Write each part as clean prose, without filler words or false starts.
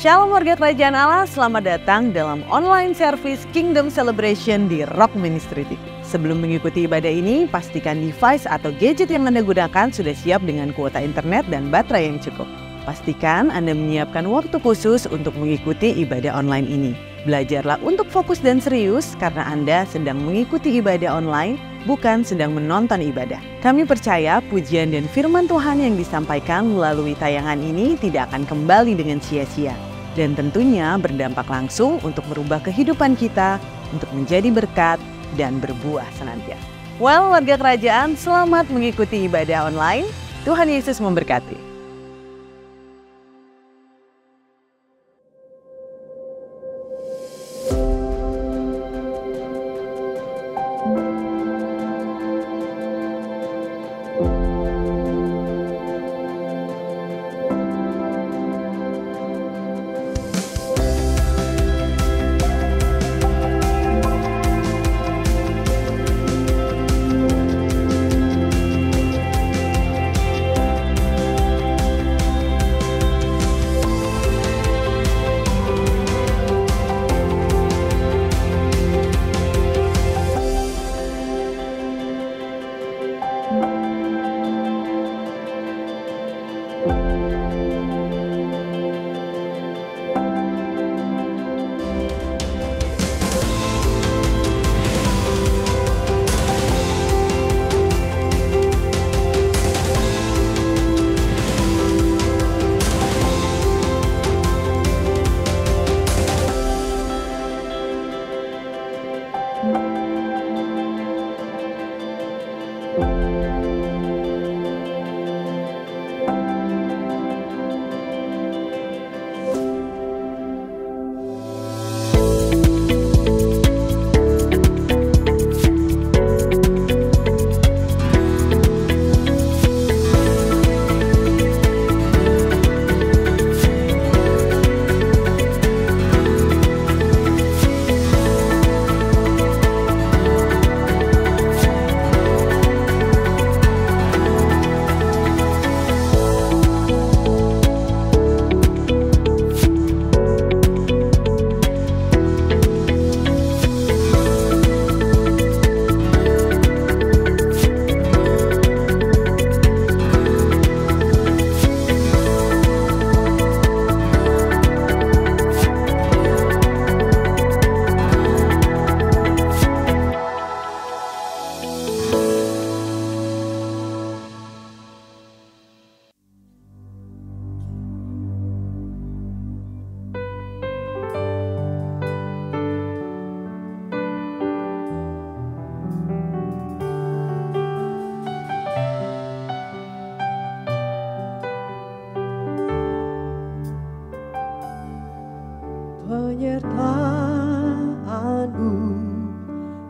Shalom warga kerajaan Allah, selamat datang dalam online service Kingdom Celebration di Rock Ministry TV. Sebelum mengikuti ibadah ini, pastikan device atau gadget yang Anda gunakan sudah siap dengan kuota internet dan baterai yang cukup. Pastikan Anda menyiapkan waktu khusus untuk mengikuti ibadah online ini. Belajarlah untuk fokus dan serius karena Anda sedang mengikuti ibadah online, bukan sedang menonton ibadah. Kami percaya pujian dan firman Tuhan yang disampaikan melalui tayangan ini tidak akan kembali dengan sia-sia. Dan tentunya berdampak langsung untuk merubah kehidupan kita, untuk menjadi berkat dan berbuah senantiasa. Well, warga kerajaan, selamat mengikuti ibadah online. Tuhan Yesus memberkati. Penyertaan-Mu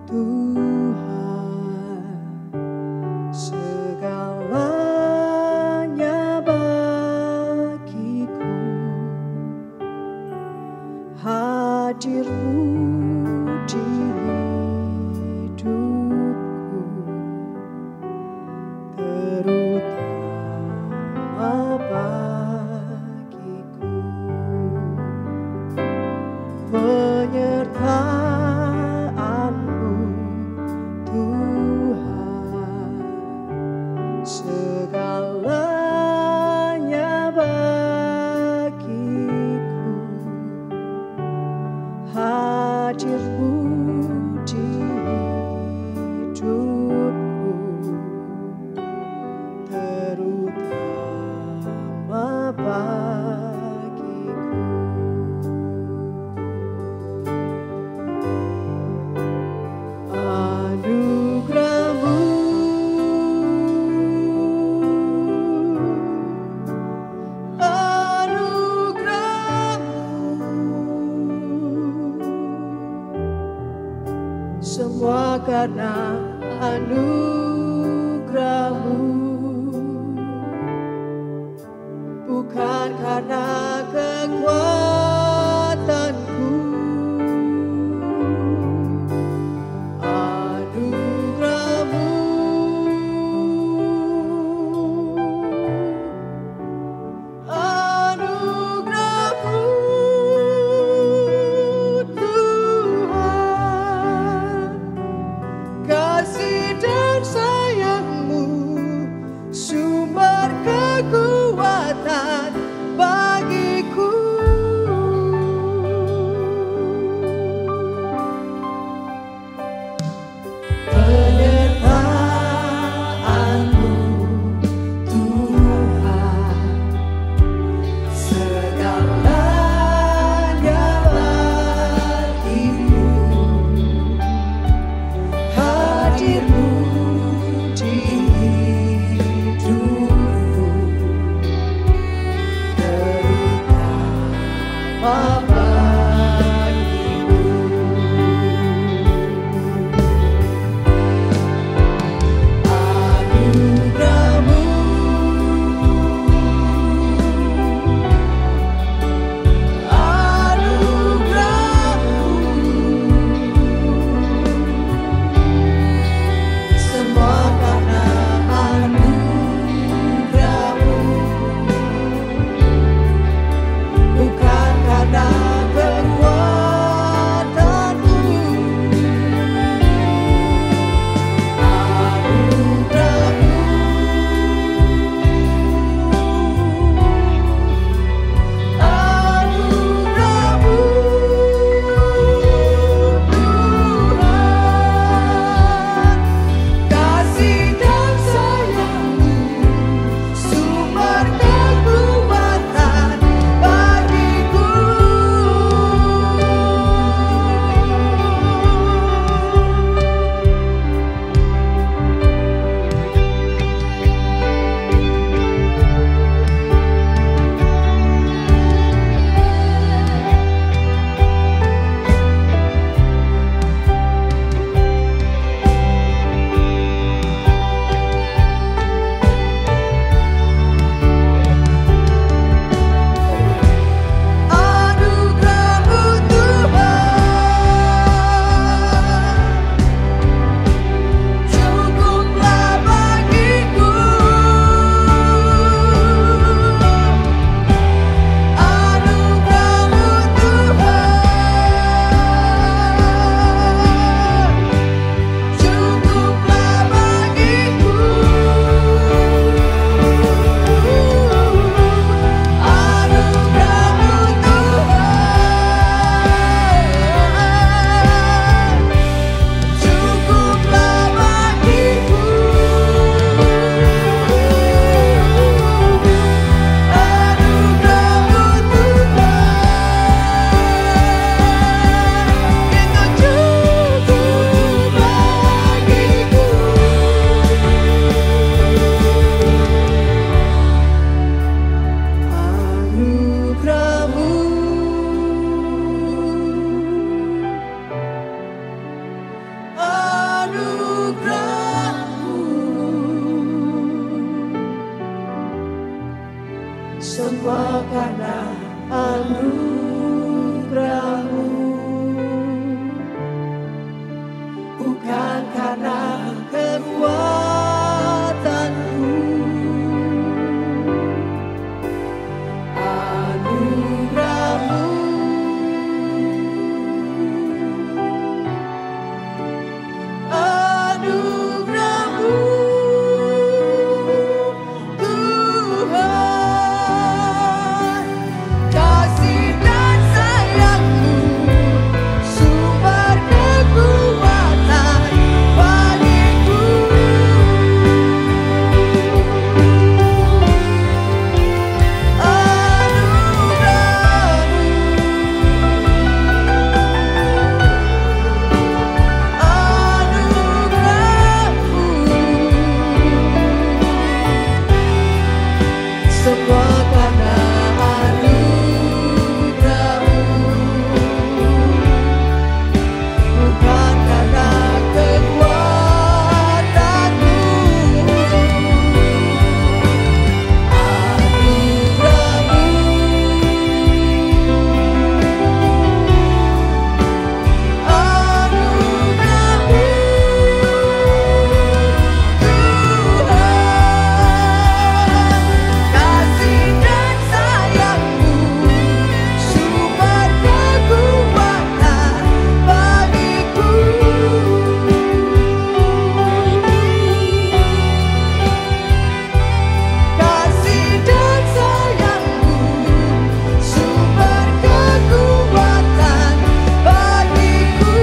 Tuhan, segalanya bagiku, hadir-Mu di hidupku, terutama bagiku. Penyertaan-Mu Tuhan, segalanya bagiku, hadir-Mu di hidupku, terutama bagiku. Semua karena anugerah-Mu, bukan karena kekuatanku. Anugerah-Mu, anugerah-Mu. semua karena anugerah-Mu, bukan karena kekuatanku. Anugerah-Mu, anugerah-Mu, Tuhan, kasih dan sayang-Mu, sumber kekuatan bagiku. Semua karena anugerah-Mu, bukan karena kekuatanku. Anugerah-Mu, anugerah-Mu, Tuhan, kasih dan sayang-Mu, sumber kekuatan bagiku. Kasih dan sayang-Mu, sumber kekuatan bagiku.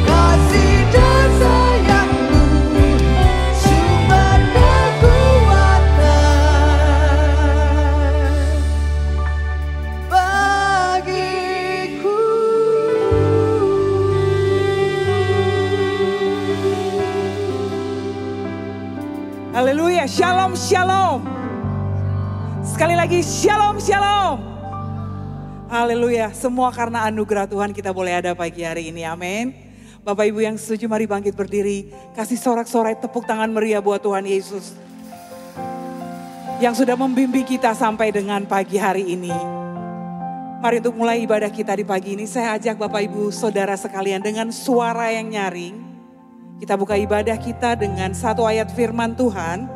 Kasih dan sayang-Mu, sumber kekuatan bagiku. Haleluya, shalom, shalom. Sekali lagi, shalom, shalom. Haleluya, semua karena anugerah Tuhan kita boleh ada pagi hari ini, amin. Bapak Ibu yang setuju, mari bangkit berdiri. Kasih sorak-sorai tepuk tangan meriah buat Tuhan Yesus. Yang sudah membimbing kita sampai dengan pagi hari ini. Mari untuk mulai ibadah kita di pagi ini, saya ajak Bapak Ibu Saudara sekalian dengan suara yang nyaring. Kita buka ibadah kita dengan satu ayat firman Tuhan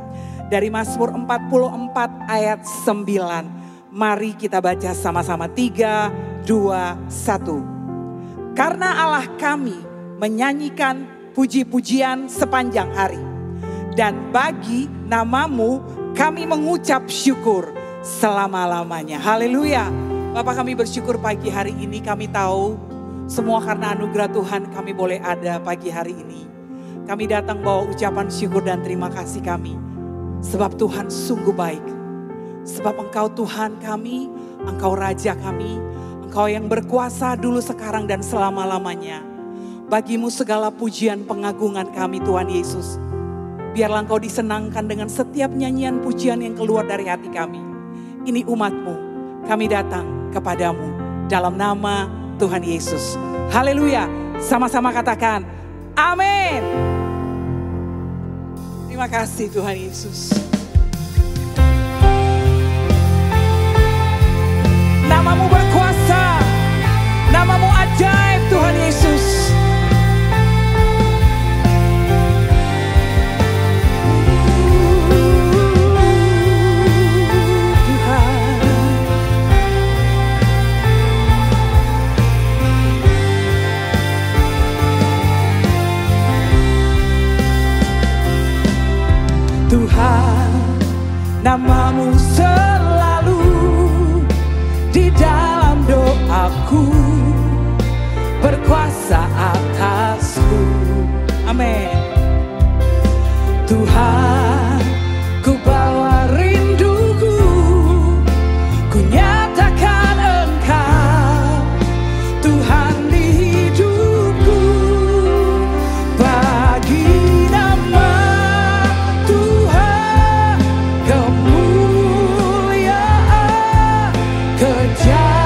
dari Mazmur 44 ayat 9. Mari kita baca sama-sama 3, 2, 1. Karena Allah kami menyanyikan puji-pujian sepanjang hari. Dan bagi nama-Mu kami mengucap syukur selama-lamanya. Haleluya. Bapak, kami bersyukur pagi hari ini, kami tahu semua karena anugerah Tuhan kami boleh ada pagi hari ini. Kami datang bawa ucapan syukur dan terima kasih kami. Sebab Tuhan sungguh baik. Sebab Engkau Tuhan kami, Engkau Raja kami, Engkau yang berkuasa dulu, sekarang, dan selama-lamanya. Bagimu segala pujian pengagungan kami Tuhan Yesus. Biarlah Engkau disenangkan dengan setiap nyanyian pujian yang keluar dari hati kami. Ini umat-Mu, kami datang kepadamu dalam nama Tuhan Yesus. Haleluya, sama-sama katakan amin. Terima kasih Tuhan Yesus. Nama-Mu berkuasa, nama-Mu ajaib Tuhan Yesus. Tuhan, nama-Mu selalu di dalam doaku, berkuasa atasku. Amin. Tuhan, ku bawa rinduku, ku nyatakan Engkau Tuhan di hidupku. Bagi nama Tuhan kemuliaan, kejayaan.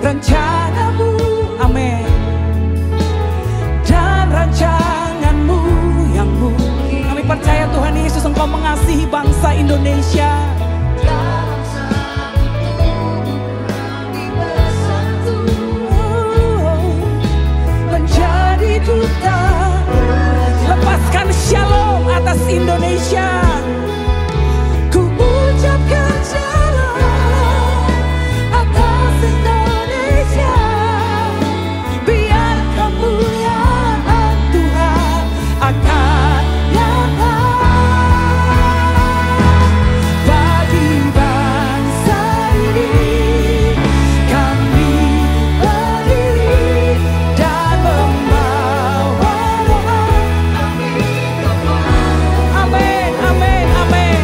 rencanamu, amin, dan rancanganmu yang mulia. Kami percaya Tuhan Yesus Engkau mengasihi bangsa Indonesia. Dalam satu tubuh kami bersatu, Menjadi duta, lepaskan shalom atas Indonesia. ku ucapkan shalom atas Indonesia. Biar kemuliaan Tuhan akan nyata bagi bangsa ini. Kami berdiri dan membawa doa. Amin, amin, amin.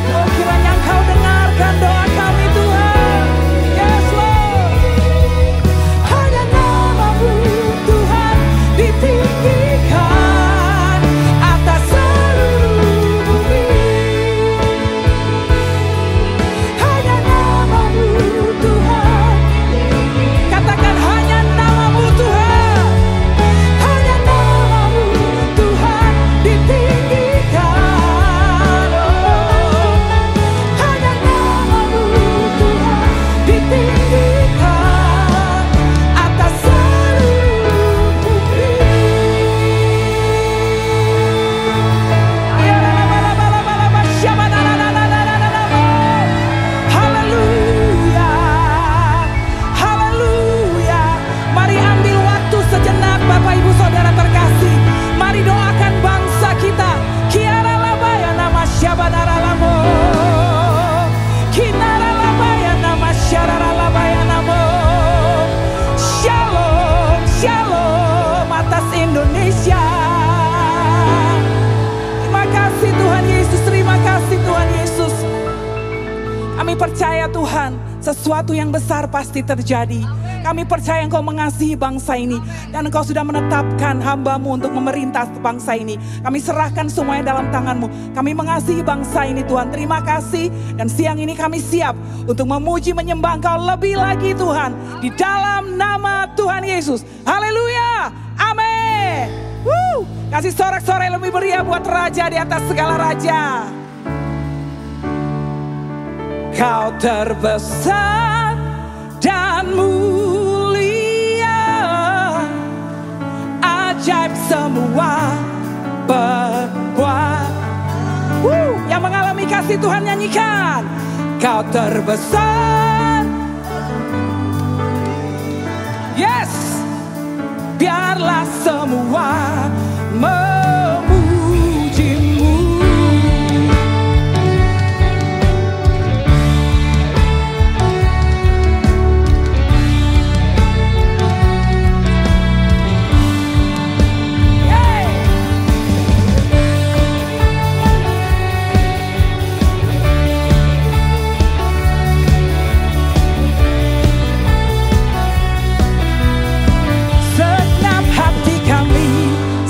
Oh, kiranya Engkau dengarkan doa kami Tuhan. Yes Lord. Hanya nama-Mu Tuhan ditinggikan atas seluruh bumi. Hanya nama-Mu Tuhan. Katakan hanya nama-Mu Tuhan. Hanya nama-Mu Tuhan ditinggikan. Hanya nama-Mu Tuhan ditinggikan atas seluruh bumi. Haleluya, haleluya. Mari ambil waktu sejenak Bapak Ibu Saudara terkasih. Mari doakan bangsa kita. Kiara labaya nama syabanara lamo. Kinara labaya nama syarara labaya namo. Shalom, shalom atas Indonesia. Terima kasih Tuhan Yesus, terima kasih Tuhan Yesus. Kami percaya Tuhan, sesuatu yang besar pasti terjadi. Kami percaya Engkau mengasihi bangsa ini. Dan Engkau sudah menetapkan hamba-Mu untuk memerintah bangsa ini. Kami serahkan semuanya dalam tangan-Mu. Kami mengasihi bangsa ini Tuhan. Terima kasih. Dan siang ini kami siap untuk memuji menyembah Engkau lebih lagi Tuhan. Di dalam nama Tuhan Yesus. Haleluya. Amin. Kasih sorak-sorai lebih meriah buat Raja di atas segala raja. Kau terbesar dan mulia, ajaib semua berbuat. Yang mengalami kasih Tuhan nyanyikan. Kau terbesar. Yes. Biarlah semua memuji-Mu.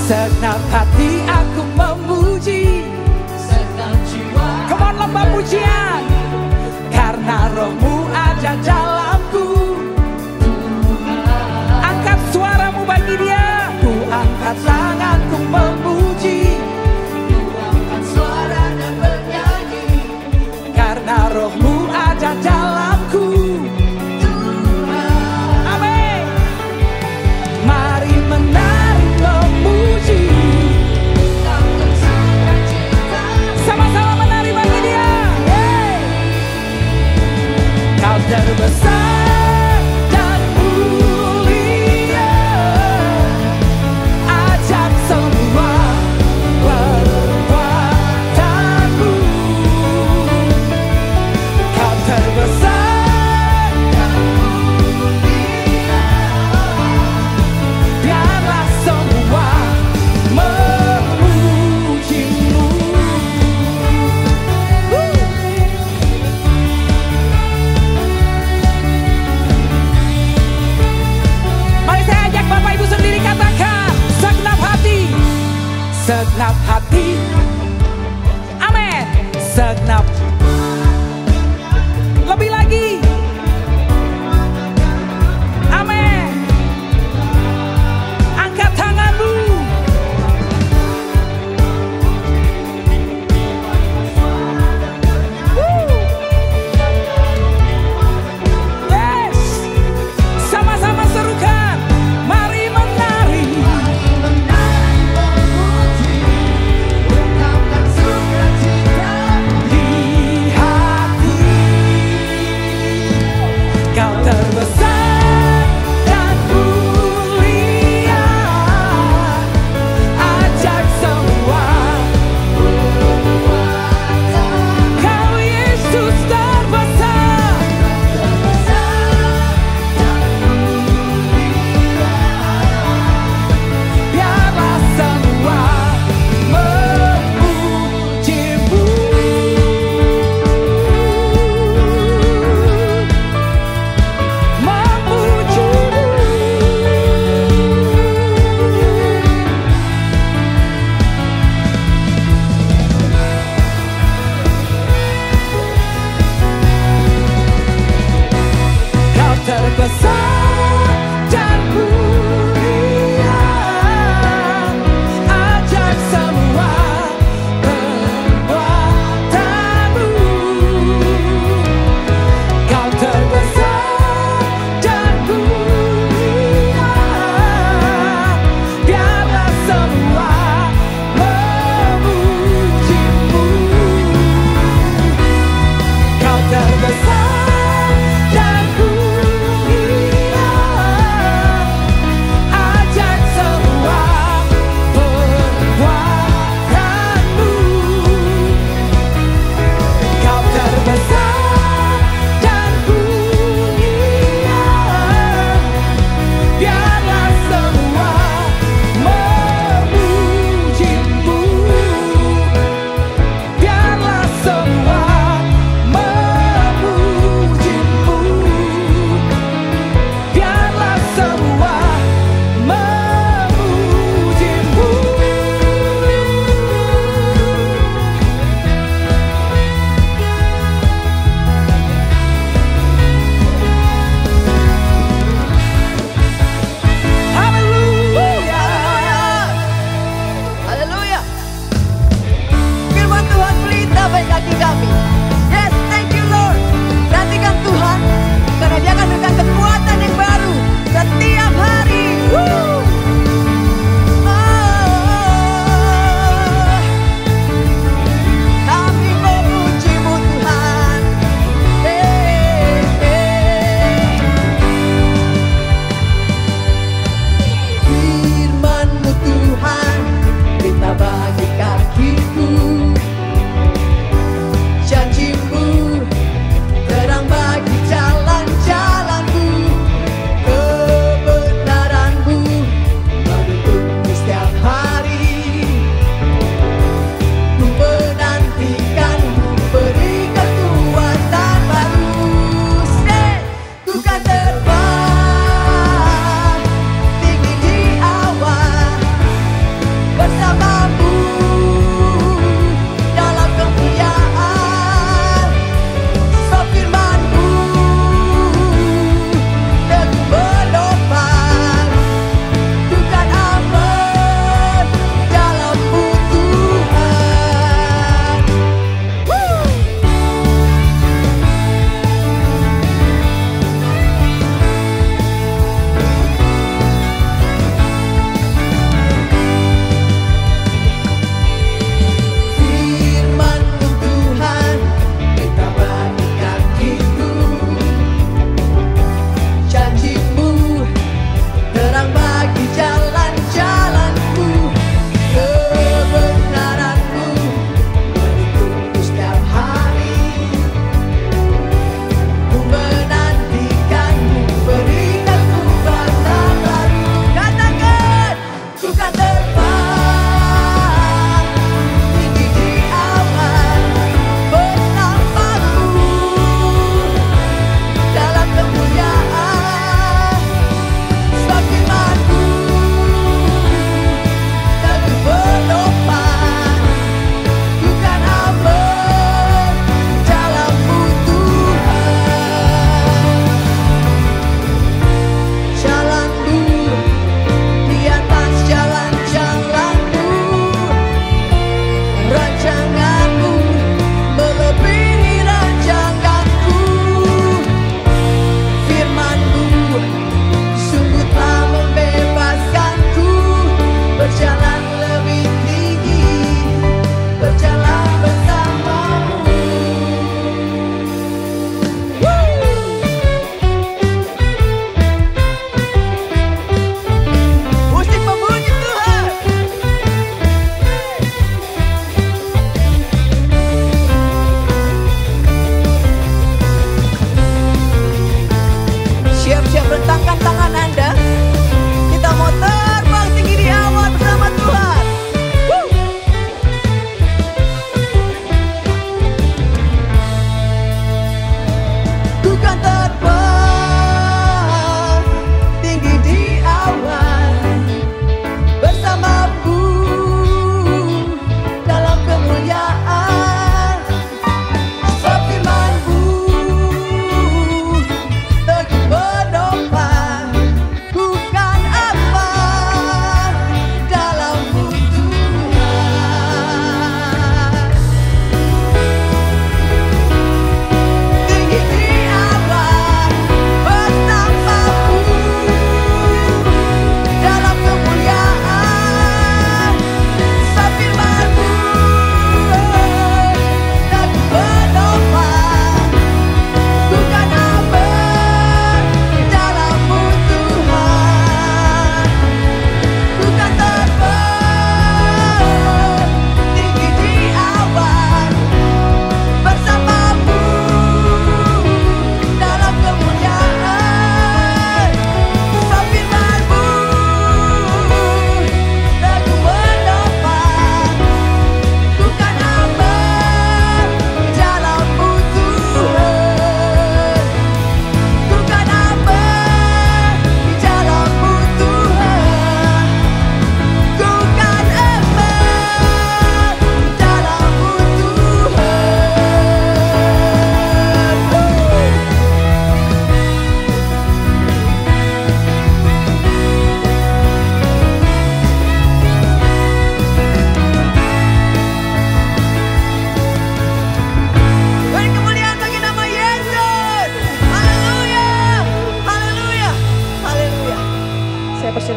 Segenap hati aku memuji, segenap jiwa come on lomba pujian. Karena Roh-Mu ada dalamku. Angkat suaramu bagi Dia. Ku angkat tanganku memuji, ku angkat suara dan bernyanyi. karena Roh-Mu ada dalamku. Amin. Mari menari memuji, Kau tersuka cinta, sama-sama menari bagi Dia. Yeay. Kau terbesar dan mulia, ajak semua perbuatanmu. Kau terbesar dan mulia, biarlah semua memuji-Mu. Mari saya ajak Bapak Ibu sendiri katakan, segenap hati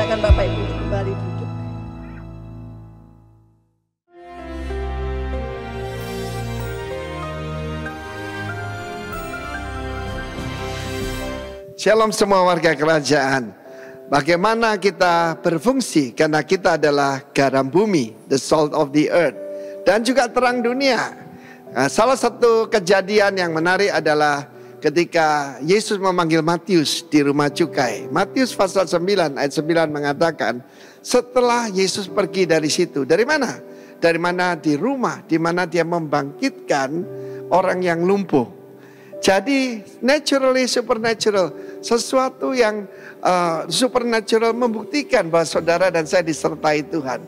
silakan Bapak Ibu kembali duduk. Shalom semua warga kerajaan. Bagaimana kita berfungsi karena kita adalah garam bumi, the salt of the earth, dan juga terang dunia. Nah, salah satu kejadian yang menarik adalah ketika Yesus memanggil Matius di rumah cukai. Matius pasal 9 ayat 9 mengatakan, setelah Yesus pergi dari situ, dari mana? Dari mana? Di rumah di mana dia membangkitkan orang yang lumpuh. Jadi naturally supernatural, sesuatu yang supernatural membuktikan bahwa saudara dan saya disertai Tuhan.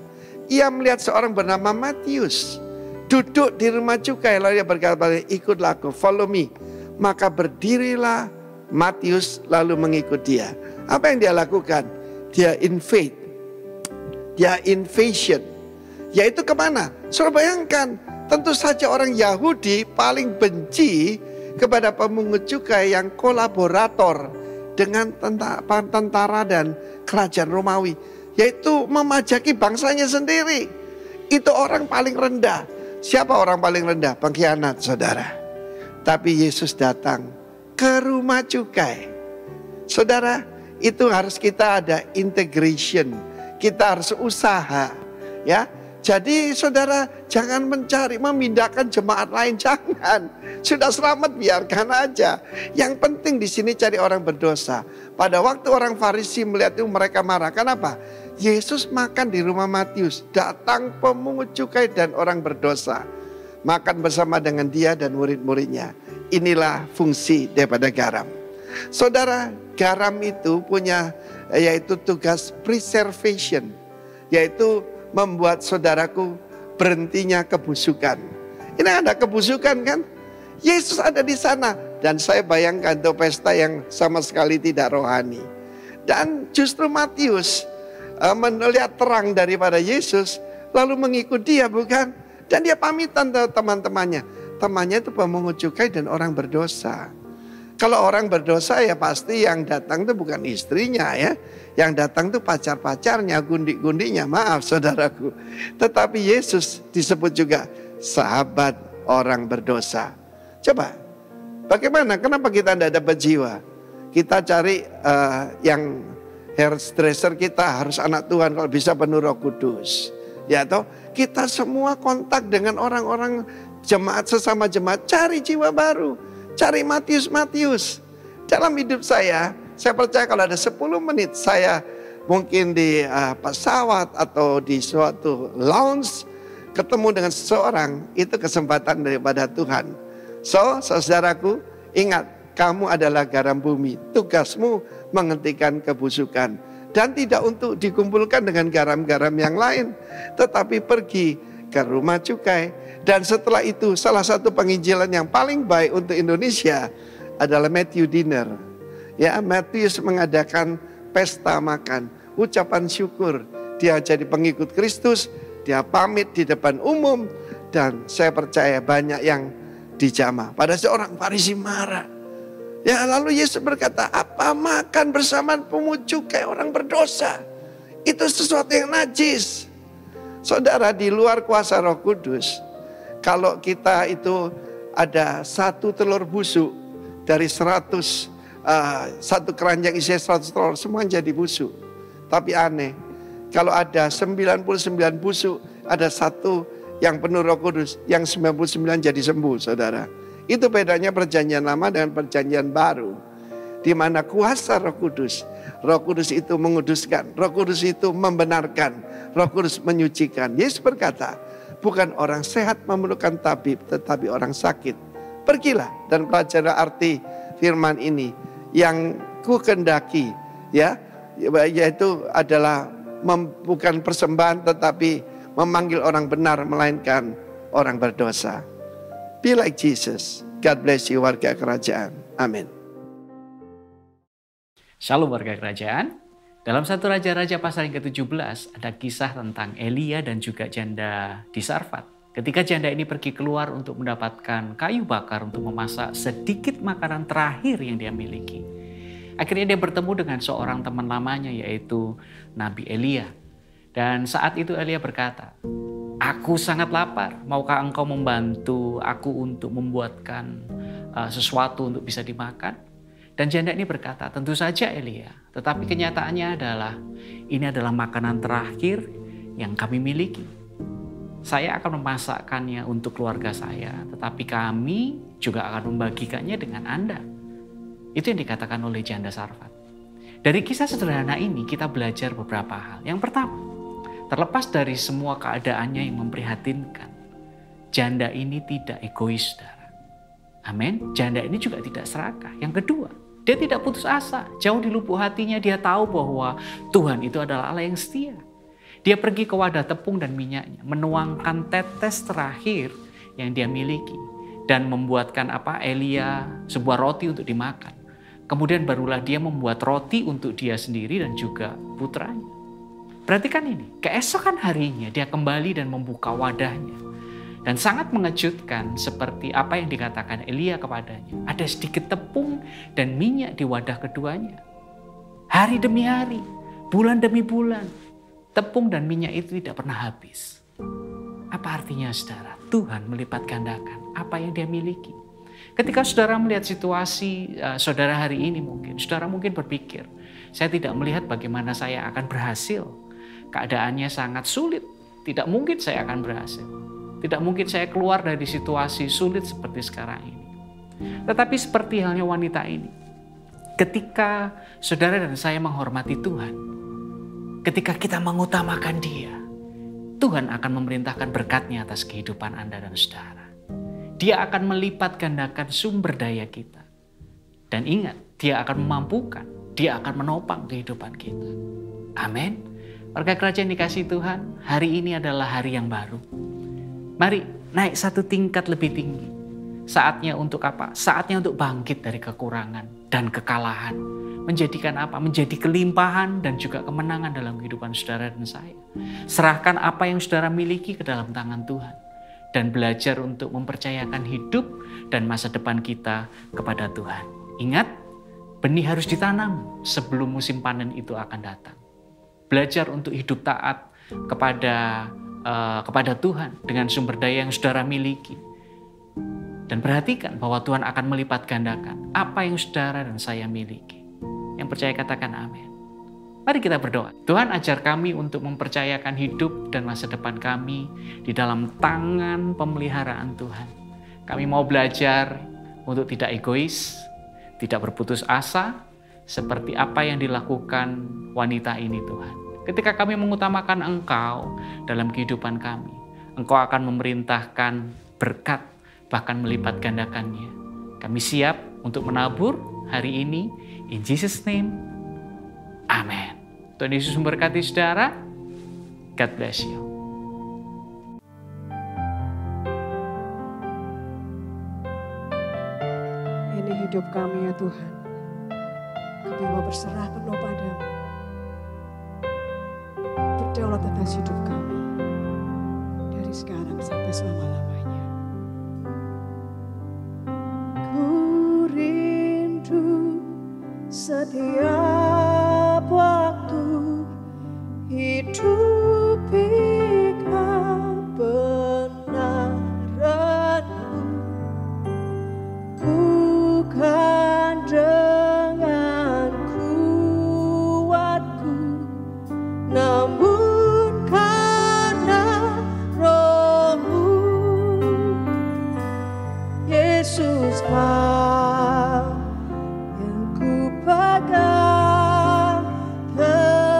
Ia melihat seorang bernama Matius duduk di rumah cukai, lalu dia berkata, ikutlah aku, follow me. Maka berdirilah Matius lalu mengikut dia. Apa yang dia lakukan? Dia in faith, dia invasion. Yaitu kemana? Saudara bayangkan, tentu saja orang Yahudi paling benci kepada pemungut cukai yang kolaborator dengan tentara dan kerajaan Romawi, yaitu memajaki bangsanya sendiri. Itu orang paling rendah. Siapa orang paling rendah? Pengkhianat, saudara. Tapi Yesus datang ke rumah cukai. Saudara, itu harus kita ada integration. Kita harus usaha, ya. Jadi saudara jangan mencari memindahkan jemaat lain, jangan. Sudah selamat biarkan aja. Yang penting di sini cari orang berdosa. Pada waktu orang Farisi melihat itu mereka marah. Kenapa? Yesus makan di rumah Matius, datang pemungut cukai dan orang berdosa. Makan bersama dengan dia dan murid-muridnya. Inilah fungsi daripada garam. Saudara, garam itu punya yaitu tugas preservation, yaitu membuat saudaraku berhentinya kebusukan. Ini ada kebusukan kan? Yesus ada di sana. Dan saya bayangkan itu pesta yang sama sekali tidak rohani. Dan justru Matius melihat terang daripada Yesus, lalu mengikut dia, bukan? Dan dia pamitan ke teman-temannya. Temannya itu pemungut cukai dan orang berdosa. Kalau orang berdosa ya pasti yang datang itu bukan istrinya ya. Yang datang itu pacar-pacarnya, gundik-gundiknya, maaf saudaraku. Tetapi Yesus disebut juga sahabat orang berdosa. Coba, bagaimana? Kenapa kita tidak dapat jiwa? Kita cari yang hairdresser kita harus anak Tuhan, kalau bisa penuh Roh Kudus. Ya toh, kita semua kontak dengan orang-orang jemaat, sesama jemaat, cari jiwa baru. Cari Matius. Dalam hidup saya percaya kalau ada 10 menit saya mungkin di pesawat atau di suatu lounge ketemu dengan seseorang, itu kesempatan daripada Tuhan. So, saudaraku, ingat, kamu adalah garam bumi. Tugasmu menghentikan kebusukan. Dan tidak untuk dikumpulkan dengan garam-garam yang lain, tetapi pergi ke rumah cukai. Dan setelah itu salah satu penginjilan yang paling baik untuk Indonesia adalah Matthew Dinner. Ya, Matius mengadakan pesta makan, ucapan syukur. Dia jadi pengikut Kristus, dia pamit di depan umum, dan saya percaya banyak yang dijamah. Pada seorang Farisi marah. Ya, lalu Yesus berkata, apa makan bersama pemungut cukai orang berdosa? Itu sesuatu yang najis. Saudara, di luar kuasa Roh Kudus, kalau kita itu ada 1 telur busuk dari 100, satu keranjang isi 100 telur, semua jadi busuk. Tapi aneh, kalau ada 99 busuk, ada 1 yang penuh Roh Kudus, yang 99 jadi sembuh, saudara. Itu bedanya perjanjian lama dengan perjanjian baru. Di mana kuasa Roh Kudus itu menguduskan, Roh Kudus itu membenarkan, Roh Kudus menyucikan. Yesus berkata, bukan orang sehat memerlukan tabib, tetapi orang sakit. Pergilah dan pelajari arti firman ini. Yang ku kendaki, ya, yaitu adalah bukan persembahan, tetapi memanggil orang benar, melainkan orang berdosa. Be like Jesus. God bless you warga kerajaan. Amin. Shalom warga kerajaan. Dalam 1 Raja-Raja pasal yang ke-17 ada kisah tentang Elia dan juga janda di Sarfat. Ketika janda ini pergi keluar untuk mendapatkan kayu bakar untuk memasak sedikit makanan terakhir yang dia miliki. Akhirnya dia bertemu dengan seorang teman lamanya yaitu Nabi Elia. Dan saat itu Elia berkata, "Aku sangat lapar, maukah engkau membantu aku untuk membuatkan sesuatu untuk bisa dimakan?" Dan janda ini berkata, "Tentu saja Elia, tetapi kenyataannya adalah ini adalah makanan terakhir yang kami miliki. Saya akan memasakkannya untuk keluarga saya, tetapi kami juga akan membagikannya dengan Anda." Itu yang dikatakan oleh janda Sarfat. Dari kisah sederhana ini kita belajar beberapa hal. Yang pertama, terlepas dari semua keadaannya yang memprihatinkan, janda ini tidak egois, saudara. Amin. Janda ini juga tidak serakah. Yang kedua, dia tidak putus asa. Jauh di lubuk hatinya dia tahu bahwa Tuhan itu adalah Allah yang setia. Dia pergi ke wadah tepung dan minyaknya, menuangkan tetes terakhir yang dia miliki dan membuatkan Elia sebuah roti untuk dimakan. Kemudian barulah dia membuat roti untuk dia sendiri dan juga putranya. Perhatikan ini, keesokan harinya dia kembali dan membuka wadahnya. Dan sangat mengejutkan seperti apa yang dikatakan Elia kepadanya. Ada sedikit tepung dan minyak di wadah keduanya. Hari demi hari, bulan demi bulan, tepung dan minyak itu tidak pernah habis. Apa artinya, saudara? Tuhan melipat gandakan apa yang dia miliki. Ketika saudara melihat situasi saudara hari ini saudara mungkin berpikir, saya tidak melihat bagaimana saya akan berhasil. Keadaannya sangat sulit, tidak mungkin saya akan berhasil. Tidak mungkin saya keluar dari situasi sulit seperti sekarang ini. Tetapi seperti halnya wanita ini, ketika saudara dan saya menghormati Tuhan, ketika kita mengutamakan Dia, Tuhan akan memerintahkan berkat-Nya atas kehidupan Anda dan saudara. Dia akan melipat gandakan sumber daya kita. Dan ingat, Dia akan memampukan, Dia akan menopang kehidupan kita. Amin. Warga kerajaan dikasihi Tuhan, hari ini adalah hari yang baru. Mari naik satu tingkat lebih tinggi. Saatnya untuk apa? Saatnya untuk bangkit dari kekurangan dan kekalahan. Menjadikan apa? Menjadi kelimpahan dan juga kemenangan dalam kehidupan saudara dan saya. Serahkan apa yang saudara miliki ke dalam tangan Tuhan. Dan belajar untuk mempercayakan hidup dan masa depan kita kepada Tuhan. Ingat, benih harus ditanam sebelum musim panen itu akan datang. Belajar untuk hidup taat kepada Tuhan dengan sumber daya yang saudara miliki. Dan perhatikan bahwa Tuhan akan melipat gandakan apa yang saudara dan saya miliki. Yang percaya katakan amin. Mari kita berdoa. Tuhan, ajar kami untuk mempercayakan hidup dan masa depan kami di dalam tangan pemeliharaan Tuhan. Kami mau belajar untuk tidak egois, tidak berputus asa, seperti apa yang dilakukan wanita ini, Tuhan. Ketika kami mengutamakan Engkau dalam kehidupan kami, Engkau akan memerintahkan berkat, bahkan melipat gandakannya. Kami siap untuk menabur hari ini. In Jesus' name, amin. Tuhan Yesus memberkati saudara. God bless you. Ini hidup kami ya Tuhan. Kami mau berserah penuh padamu. Berdaulat atas hidup kami. Dari sekarang sampai selama-lamanya. Ku rindu setiap waktu hidupi kebenaran-Mu, bukan dengan kuatku, namun karena Roh-Mu. Yesus, Kau yang ku pegang teguh.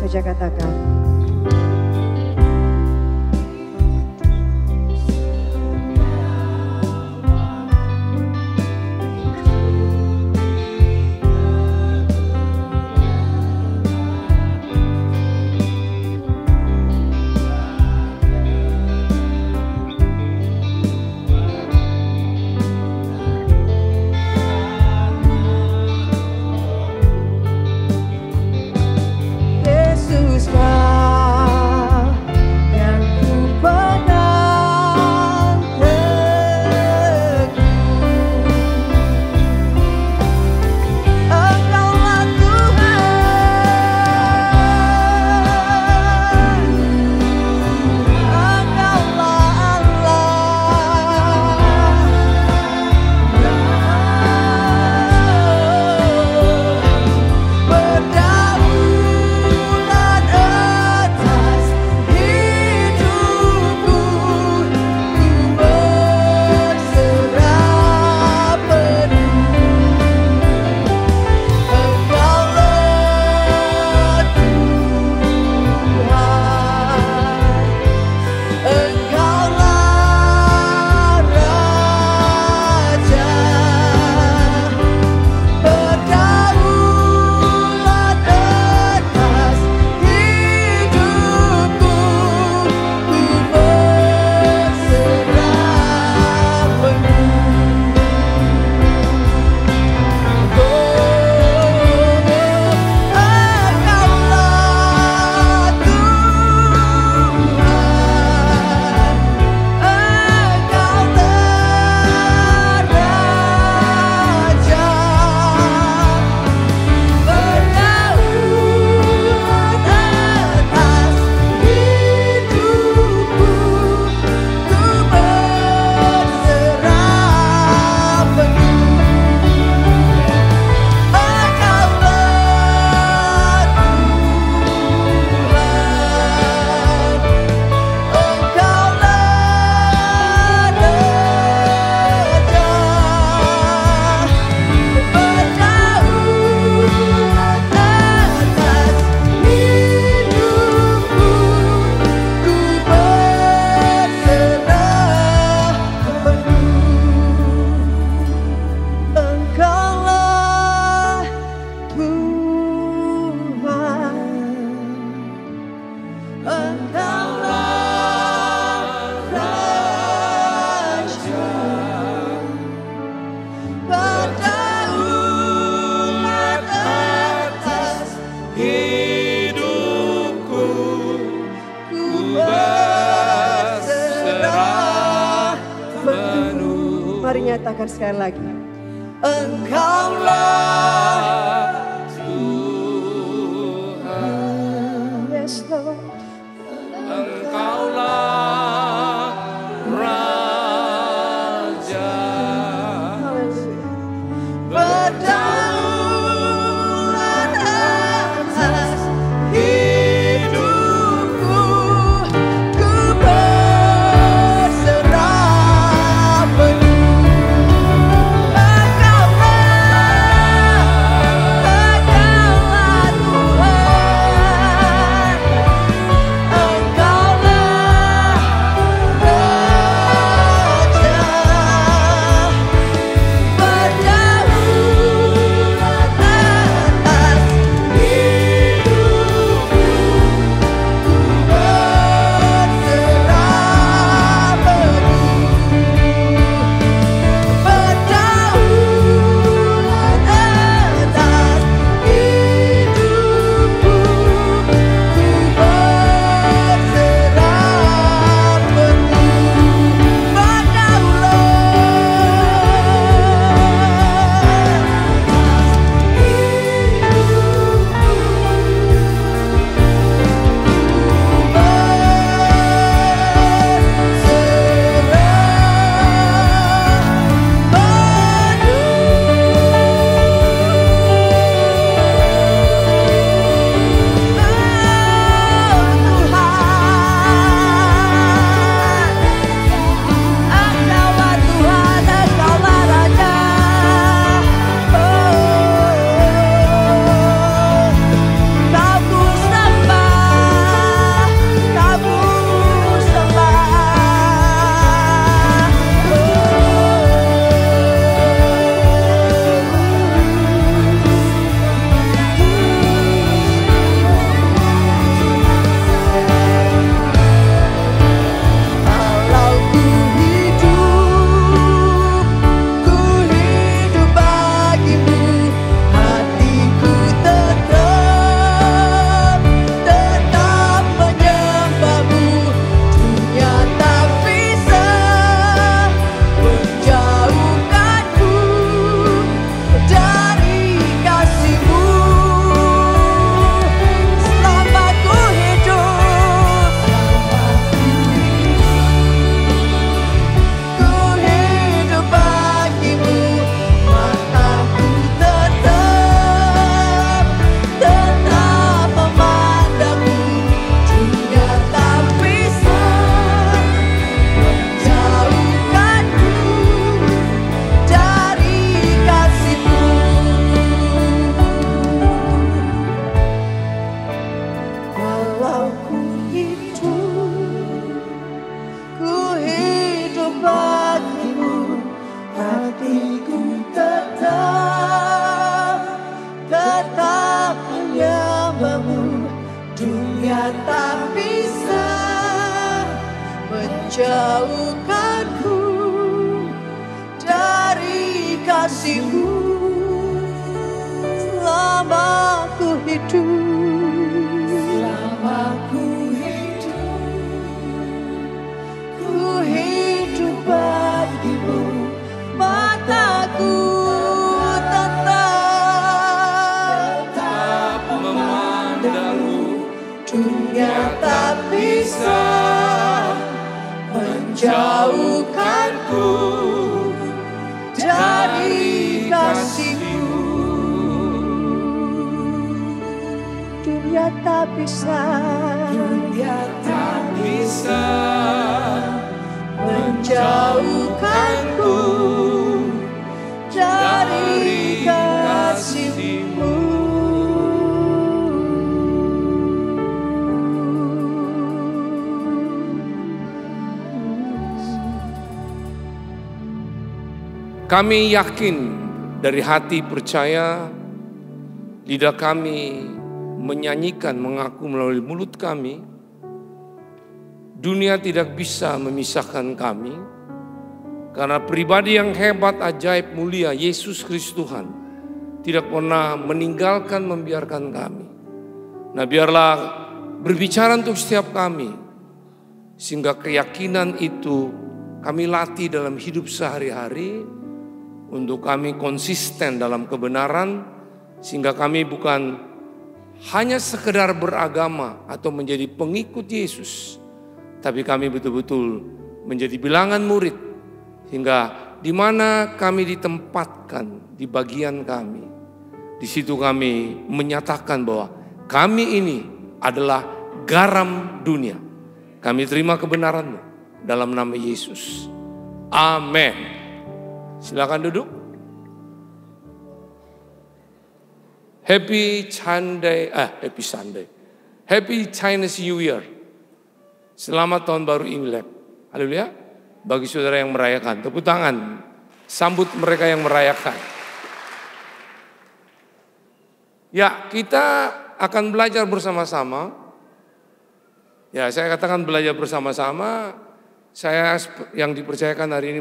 saja katakan. Yesuskah yang ku pegang teguh. Engkaulah Tuhan, Engkaulah berdaulat atas hidupku, ku berserah penuh. Engkaulah Tuhan, Engkaulah Raja, berdaulat atas hidupku, ku berserah penuh. Engkaulah Tuhan, Engkaulah Raja, berdaulat atas hidupku, ku berserah penuh. Engkaulah Tuhan, Engkaulah Raja, berdaulat atas hidupku, ku berserah penuh. Mari nyatakan sekali lagi. Engkaulah Tuhan, Yes Lord. Engkaulah Raja, Haleluya. berdaulat atas hidupku, ku berserah penuh. Engkaulah menjauhkanku dari kasih-Mu. Selama ku hidup, ku hidup bagimu. Mataku tetap memandangmu. Dunia tak bisa menjauhkanku dari kasih-Mu. Dunia tak bisa menjauhkanku dari kasih-Mu. Kami yakin dari hati percaya, lidah kami menyanyikan, mengaku melalui mulut kami, dunia tidak bisa memisahkan kami, karena pribadi yang hebat, ajaib, mulia, Yesus Kristus Tuhan, tidak pernah meninggalkan, membiarkan kami. Nah, biarlah berbicara untuk setiap kami, sehingga keyakinan itu kami latih dalam hidup sehari-hari, untuk kami konsisten dalam kebenaran, sehingga kami bukan hanya sekedar beragama atau menjadi pengikut Yesus, tapi kami betul-betul menjadi bilangan murid, hingga di mana kami ditempatkan di bagian kami, di situ kami menyatakan bahwa kami ini adalah garam dunia. Kami terima kebenaran-Mu dalam nama Yesus. Amin. Silakan duduk. Happy Chinese New Year. Selamat tahun baru Imlek. Haleluya. Bagi saudara yang merayakan, tepuk tangan. Sambut mereka yang merayakan. Ya, kita akan belajar bersama-sama. Ya, saya katakan belajar bersama-sama. Saya yang dipercayakan hari ini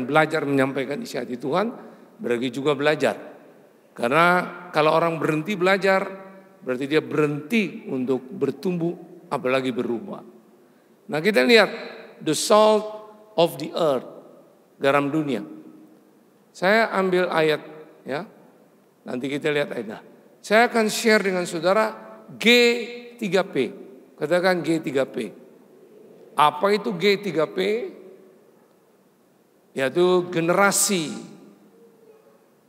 belajar menyampaikan isi hati Tuhan, berarti juga belajar. Karena kalau orang berhenti belajar, berarti dia berhenti untuk bertumbuh, apalagi berubah. Nah, kita lihat the salt of the earth, garam dunia. Saya ambil ayat, ya. Nanti kita lihat ayatnya. Saya akan share dengan saudara G3P. Katakan G3P. Apa itu G3P? Yaitu generasi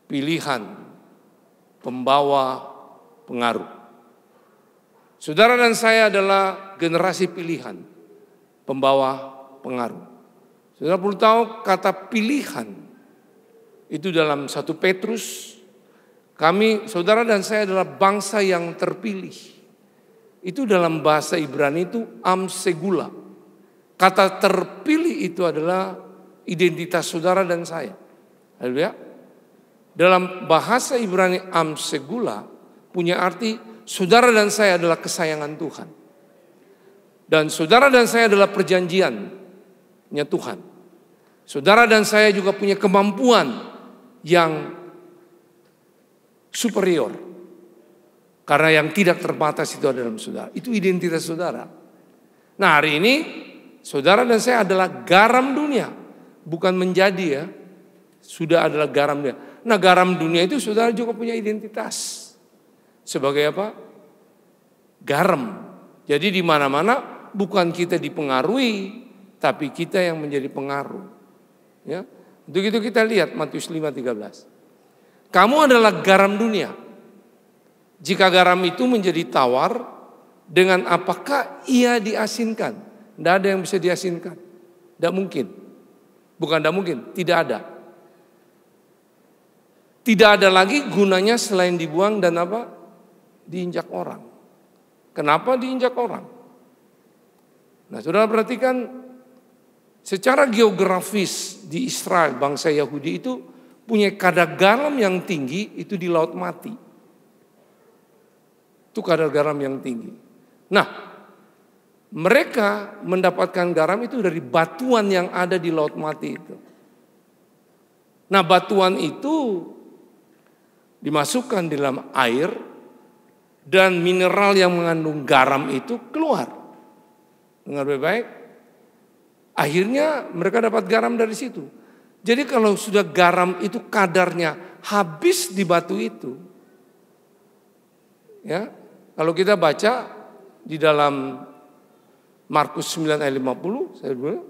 pilihan, pembawa pengaruh. Saudara dan saya adalah generasi pilihan, pembawa pengaruh. Saudara perlu tahu kata pilihan itu dalam 1 Petrus, saudara dan saya adalah bangsa yang terpilih. Itu dalam bahasa Ibrani itu am segula. Kata terpilih itu adalah identitas saudara dan saya. Haleluya. Dalam bahasa Ibrani am segula punya arti saudara dan saya adalah kesayangan Tuhan. Dan saudara dan saya adalah perjanjiannya Tuhan. Saudara dan saya juga punya kemampuan yang superior. Karena yang tidak terbatas itu ada dalam saudara. Itu identitas saudara. Nah, hari ini saudara dan saya adalah garam dunia. Bukan menjadi, ya. Sudah adalah garam dunia. Nah, garam dunia itu saudara juga punya identitas. Sebagai apa? Garam. Jadi di mana-mana bukan kita dipengaruhi, tapi kita yang menjadi pengaruh. Ya. Untuk itu kita lihat Matius 5:13. Kamu adalah garam dunia. Jika garam itu menjadi tawar, dengan apakah ia diasinkan? Tidak ada yang bisa diasinkan. Tidak mungkin. Bukan tidak mungkin, tidak ada. Tidak ada lagi gunanya selain dibuang dan apa? Diinjak orang. Kenapa diinjak orang? Nah, saudara perhatikan, secara geografis di Israel, bangsa Yahudi itu punya kadar garam yang tinggi, itu di Laut Mati. Itu kadar garam yang tinggi. Nah, mereka mendapatkan garam itu dari batuan yang ada di Laut Mati itu. Nah, batuan itu dimasukkan di dalam air dan mineral yang mengandung garam itu keluar. Dengar baik-baik. Akhirnya mereka dapat garam dari situ. Jadi kalau sudah garam itu kadarnya habis di batu itu. Ya, kalau kita baca di dalam Markus 9 ayat 50, saya bilang,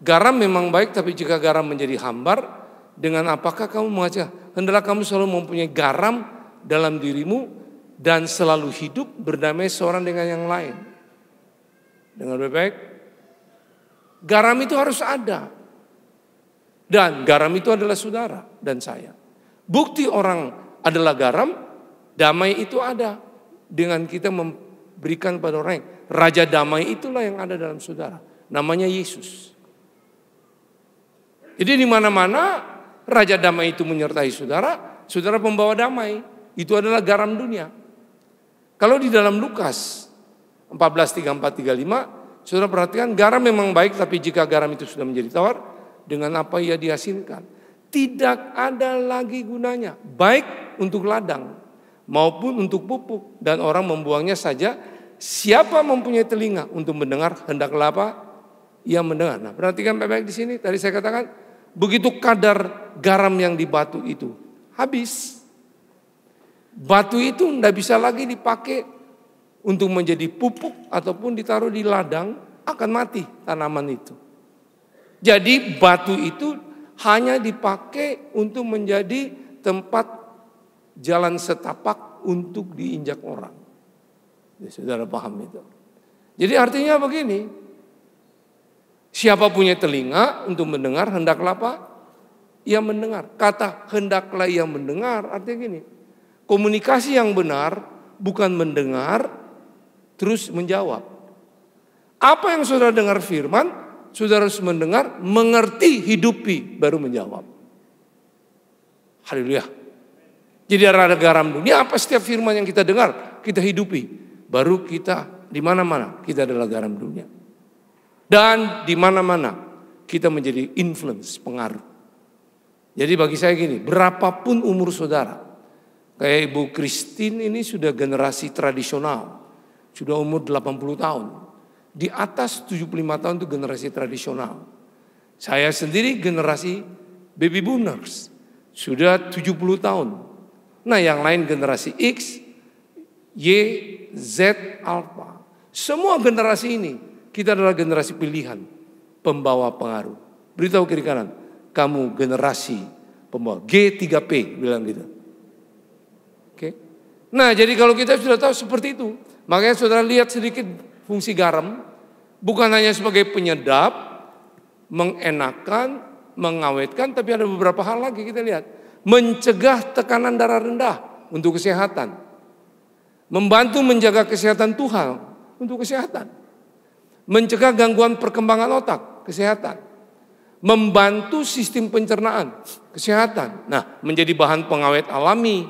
garam memang baik tapi jika garam menjadi hambar, dengan apakah kamu mengajak? Hendaklah kamu selalu mempunyai garam dalam dirimu dan selalu hidup berdamai seorang dengan yang lain. Dengar baik-baik. Garam itu harus ada. Dan garam itu adalah saudara dan saya. Bukti orang adalah garam, damai itu ada. Dengan kita memberikan pada orang. Raja damai itulah yang ada dalam saudara. Namanya Yesus. Jadi di mana-mana Raja damai itu menyertai saudara, saudara pembawa damai. Itu adalah garam dunia. Kalau di dalam Lukas 14:34-35, saudara perhatikan, garam memang baik, tapi jika garam itu sudah menjadi tawar, dengan apa ia dihasilkan? Tidak ada lagi gunanya, baik untuk ladang maupun untuk pupuk, dan orang membuangnya saja. Siapa mempunyai telinga untuk mendengar, hendaklah apa? Ia mendengar. Nah, perhatikan baik-baik di sini. Tadi saya katakan, begitu kadar garam yang di batu itu habis, batu itu tidak bisa lagi dipakai untuk menjadi pupuk ataupun ditaruh di ladang, akan mati tanaman itu. Jadi batu itu hanya dipakai untuk menjadi tempat jalan setapak untuk diinjak orang. Ya, saudara paham itu. Jadi artinya begini, siapa punya telinga untuk mendengar, hendaklah apa? Ia mendengar. Kata hendaklah ia mendengar artinya gini, komunikasi yang benar bukan mendengar terus menjawab. Apa yang saudara dengar firman, saudara harus mendengar, mengerti, hidupi, baru menjawab. Haleluya. Jadi ada garam dunia, apa setiap firman yang kita dengar, kita hidupi. Baru kita di mana-mana kita adalah garam dunia. Dan di mana-mana kita menjadi influence, pengaruh. Jadi bagi saya gini, berapapun umur saudara, kayak Ibu Christine ini sudah generasi tradisional, sudah umur 80 tahun. Di atas 75 tahun itu generasi tradisional. Saya sendiri generasi baby boomers, sudah 70 tahun. Nah, yang lain generasi X, Y, Z, Alpha. Semua generasi ini, kita adalah generasi pilihan, pembawa pengaruh. Beritahu kiri kanan, kamu generasi pembawa. G3P bilang gitu. Oke. Nah, jadi kalau kita sudah tahu seperti itu, makanya saudara lihat sedikit fungsi garam, bukan hanya sebagai penyedap, mengenakan, mengawetkan, tapi ada beberapa hal lagi kita lihat. Mencegah tekanan darah rendah untuk kesehatan. Membantu menjaga kesehatan tulang untuk kesehatan. Mencegah gangguan perkembangan otak, kesehatan. Membantu sistem pencernaan, kesehatan. Nah, menjadi bahan pengawet alami.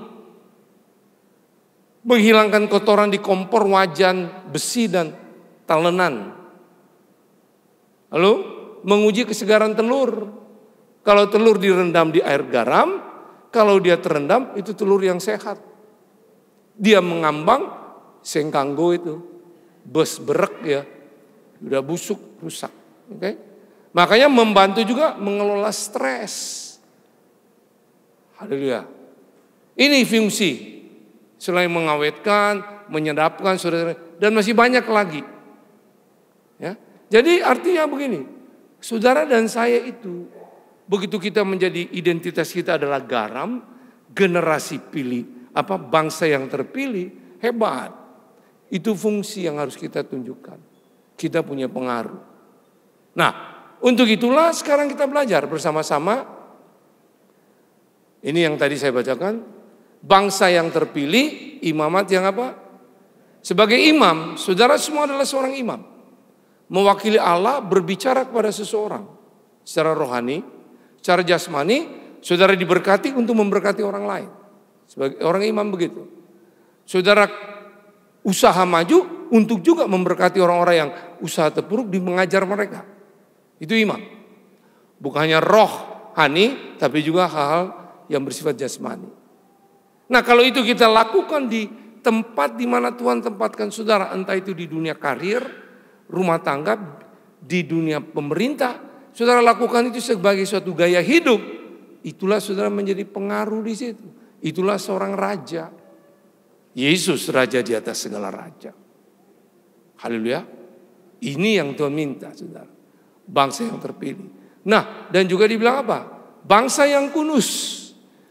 Menghilangkan kotoran di kompor, wajan, besi, dan talenan. Lalu, menguji kesegaran telur. Kalau telur direndam di air garam, kalau dia terendam, itu telur yang sehat. Dia mengambang, sengkanggo itu. Bes berek ya. Udah busuk, rusak. Oke? Makanya membantu juga mengelola stres. Haleluya. Ini fungsi. Selain mengawetkan, menyedapkan, saudara, dan masih banyak lagi. Ya. Jadi artinya begini. Saudara dan saya itu, begitu kita menjadi identitas kita adalah garam, generasi pilih, bangsa yang terpilih, hebat. Itu fungsi yang harus kita tunjukkan. Kita punya pengaruh. Nah, untuk itulah sekarang kita belajar bersama-sama. Ini yang tadi saya bacakan. Bangsa yang terpilih, imamat yang apa? Sebagai imam, saudara semua adalah seorang imam. Mewakili Allah berbicara kepada seseorang. Secara rohani, secara jasmani, saudara diberkati untuk memberkati orang lain. Sebagai orang imam begitu. Saudara usaha maju untuk juga memberkati orang-orang yang usaha terpuruk di mengajar mereka. Itu iman. Bukan hanya rohani, tapi juga hal-hal yang bersifat jasmani. Nah, kalau itu kita lakukan di tempat di mana Tuhan tempatkan saudara, entah itu di dunia karir, rumah tangga, di dunia pemerintah, saudara lakukan itu sebagai suatu gaya hidup, itulah saudara menjadi pengaruh di situ. Itulah seorang raja. Yesus raja di atas segala raja. Haleluya. Ini yang Tuhan minta, saudara. Bangsa yang terpilih. Nah, dan juga dibilang apa? Bangsa yang kudus.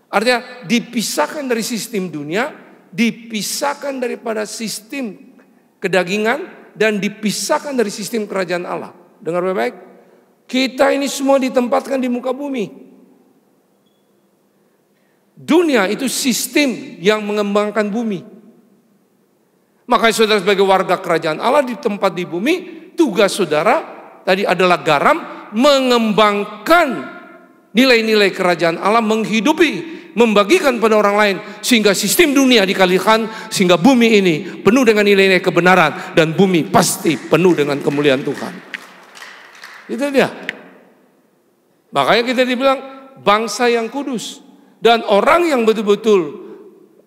Artinya dipisahkan dari sistem dunia, dipisahkan daripada sistem kedagingan, dan dipisahkan dari sistem kerajaan Allah. Dengar baik-baik. Kita ini semua ditempatkan di muka bumi. Dunia itu sistem yang mengembangkan bumi. Makanya saudara sebagai warga kerajaan Allah di tempat di bumi, tugas saudara tadi adalah garam, mengembangkan nilai-nilai kerajaan Allah, menghidupi, membagikan pada orang lain, sehingga sistem dunia dikalikan, sehingga bumi ini penuh dengan nilai-nilai kebenaran, dan bumi pasti penuh dengan kemuliaan Tuhan. Itu dia. Makanya kita dibilang bangsa yang kudus. Dan orang yang betul-betul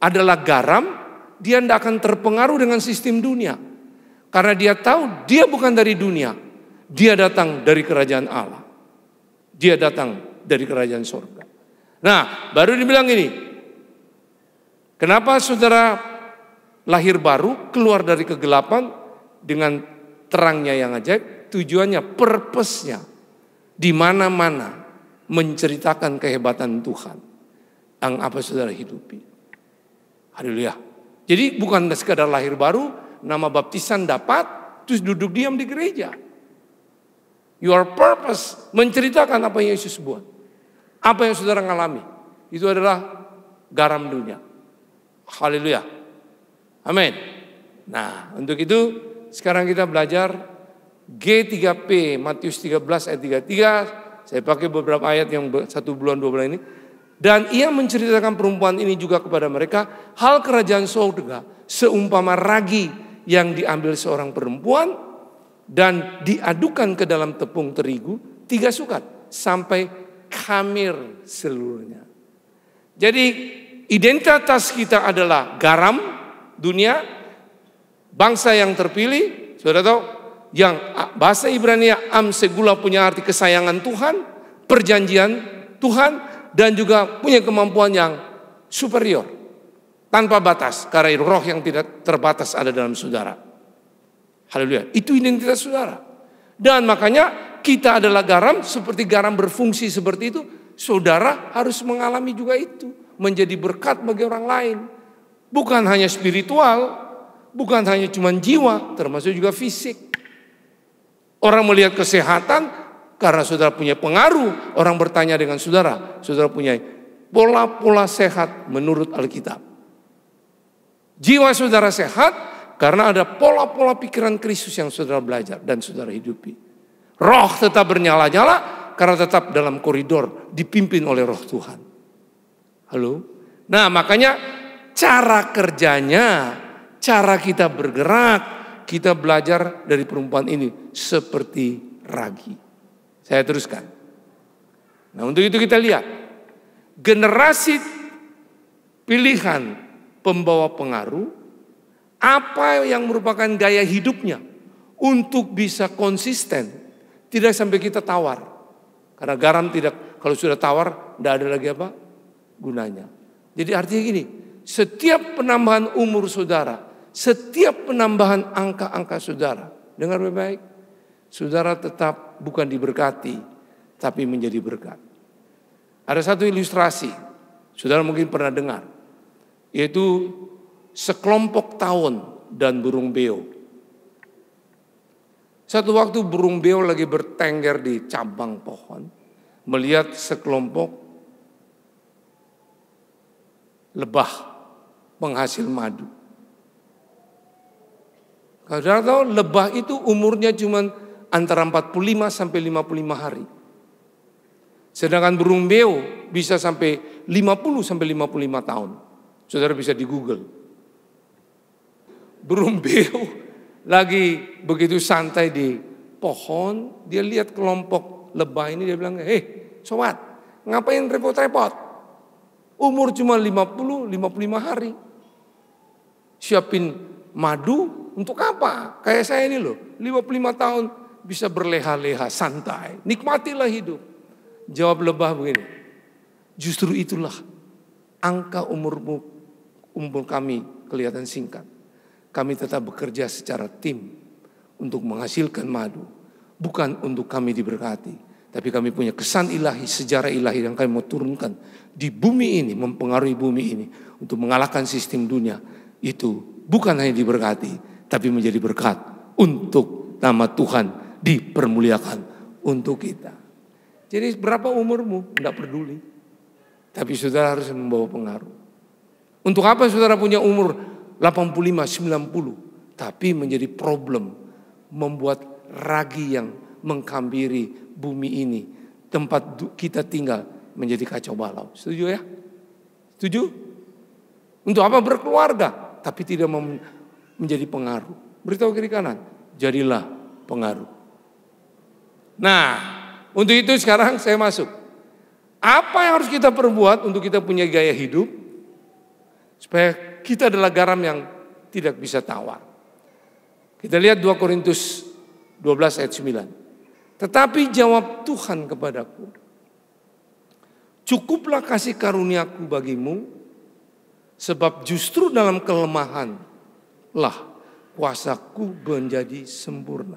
adalah garam, dia tidak akan terpengaruh dengan sistem dunia. Karena dia tahu dia bukan dari dunia. Dia datang dari kerajaan Allah. Dia datang dari kerajaan surga. Nah, baru dibilang ini. Kenapa saudara lahir baru, keluar dari kegelapan dengan terangnya yang ajaib? Tujuannya, purpose-nya. Di mana-mana menceritakan kehebatan Tuhan. Yang apa saudara hidupi. Haleluya. Jadi bukan sekadar lahir baru, nama baptisan dapat, terus duduk diam di gereja. Your purpose, menceritakan apa yang Yesus buat. Apa yang saudara ngalami. Itu adalah garam dunia. Haleluya. Amin. Nah, untuk itu sekarang kita belajar G3P, Matius 13 ayat 33. Saya pakai beberapa ayat yang 1 bulan 2 bulan ini. Dan ia menceritakan perempuan ini juga kepada mereka, hal kerajaan surga seumpama ragi yang diambil seorang perempuan dan diadukan ke dalam tepung terigu 3 sukat sampai khamir seluruhnya. Jadi identitas kita adalah garam dunia, bangsa yang terpilih. Saudara tahu, yang bahasa Ibrani am segula punya arti kesayangan Tuhan, perjanjian Tuhan, dan juga punya kemampuan yang superior, tanpa batas, karena roh yang tidak terbatas ada dalam saudara. Haleluya. Itu identitas saudara. Dan makanya kita adalah garam, seperti garam berfungsi seperti itu, saudara harus mengalami juga itu, menjadi berkat bagi orang lain. Bukan hanya spiritual, bukan hanya cuma jiwa, termasuk juga fisik. Orang melihat kesehatan karena saudara punya pengaruh, orang bertanya dengan saudara, saudara punya pola-pola sehat menurut Alkitab. Jiwa saudara sehat karena ada pola-pola pikiran Kristus yang saudara belajar dan saudara hidupi. Roh tetap bernyala-nyala karena tetap dalam koridor dipimpin oleh roh Tuhan. Halo? Nah, makanya cara kerjanya, cara kita bergerak, kita belajar dari perempuan ini seperti ragi. Saya teruskan. Nah, untuk itu kita lihat generasi pilihan pembawa pengaruh, apa yang merupakan gaya hidupnya untuk bisa konsisten, tidak sampai kita tawar. Karena garam tidak, kalau sudah tawar, tidak ada lagi apa gunanya. Jadi artinya gini, setiap penambahan umur saudara, setiap penambahan angka-angka saudara, dengar baik-baik, saudara tetap bukan diberkati, tapi menjadi berkat. Ada satu ilustrasi, saudara mungkin pernah dengar, yaitu sekelompok tawon dan burung beo. Satu waktu burung beo lagi bertengger di cabang pohon, melihat sekelompok lebah penghasil madu. Kalau saudara tahu, lebah itu umurnya cuma antara 45 sampai 55 hari. Sedangkan burung beo bisa sampai 50 sampai 55 tahun. Saudara bisa di Google. Burung beo lagi begitu santai di pohon, dia lihat kelompok lebah ini, dia bilang, sobat, ngapain repot-repot? Umur cuma 50-55 hari. Siapin madu untuk apa? Kayak saya ini loh, 55 tahun bisa berleha-leha, santai. Nikmatilah hidup. Jawab lebah begini, justru itulah angka umur kami kelihatan singkat. Kami tetap bekerja secara tim untuk menghasilkan madu. Bukan untuk kami diberkati. Tapi kami punya kesan ilahi, sejarah ilahi yang kami mau turunkan di bumi ini, mempengaruhi bumi ini. Untuk mengalahkan sistem dunia. Itu bukan hanya diberkati, tapi menjadi berkat untuk nama Tuhan dipermuliakan untuk kita. Jadi berapa umurmu, tidak peduli. Tapi saudara harus membawa pengaruh. Untuk apa saudara punya umur 85, 90, tapi menjadi problem, membuat ragi yang menghampiri bumi ini, tempat kita tinggal menjadi kacau balau. Setuju ya? Setuju? Untuk apa berkeluarga, tapi tidak menjadi pengaruh. Beritahu kiri kanan, jadilah pengaruh. Nah, untuk itu sekarang saya masuk. Apa yang harus kita perbuat untuk kita punya gaya hidup, supaya kita adalah garam yang tidak bisa tawar. Kita lihat 2 Korintus 12 ayat 9. Tetapi jawab Tuhan kepadaku, cukuplah kasih karuniaku bagimu, sebab justru dalam kelemahan lah kuasaku menjadi sempurna.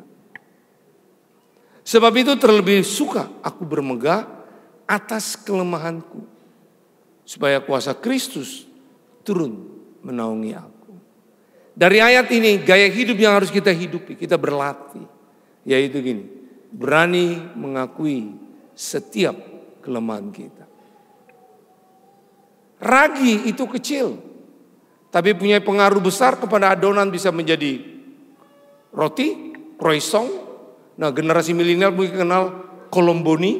Sebab itu terlebih suka aku bermegah atas kelemahanku, supaya kuasa Kristus turun menaungi aku. Dari ayat ini gaya hidup yang harus kita hidupi, kita berlatih, yaitu gini, berani mengakui setiap kelemahan kita. Ragi itu kecil, tapi punya pengaruh besar kepada adonan bisa menjadi roti, croissant. Nah, generasi milenial mungkin kenal colomboni,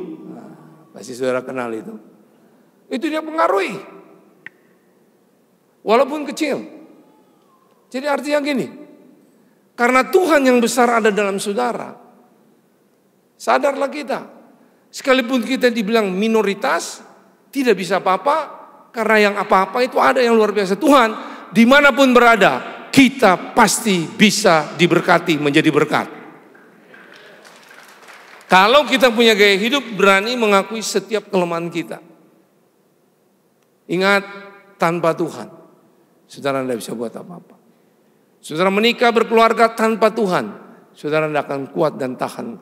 pasti saudara kenal itu. Itu dia pengaruhi. Walaupun kecil. Jadi artinya gini, karena Tuhan yang besar ada dalam saudara, sadarlah kita. Sekalipun kita dibilang minoritas, tidak bisa apa-apa, karena yang apa-apa itu ada yang luar biasa. Tuhan dimanapun berada, kita pasti bisa diberkati menjadi berkat. Kalau kita punya gaya hidup berani mengakui setiap kelemahan kita. Ingat, tanpa Tuhan saudara tidak bisa buat apa-apa. Saudara menikah berkeluarga tanpa Tuhan, saudara tidak akan kuat dan tahan.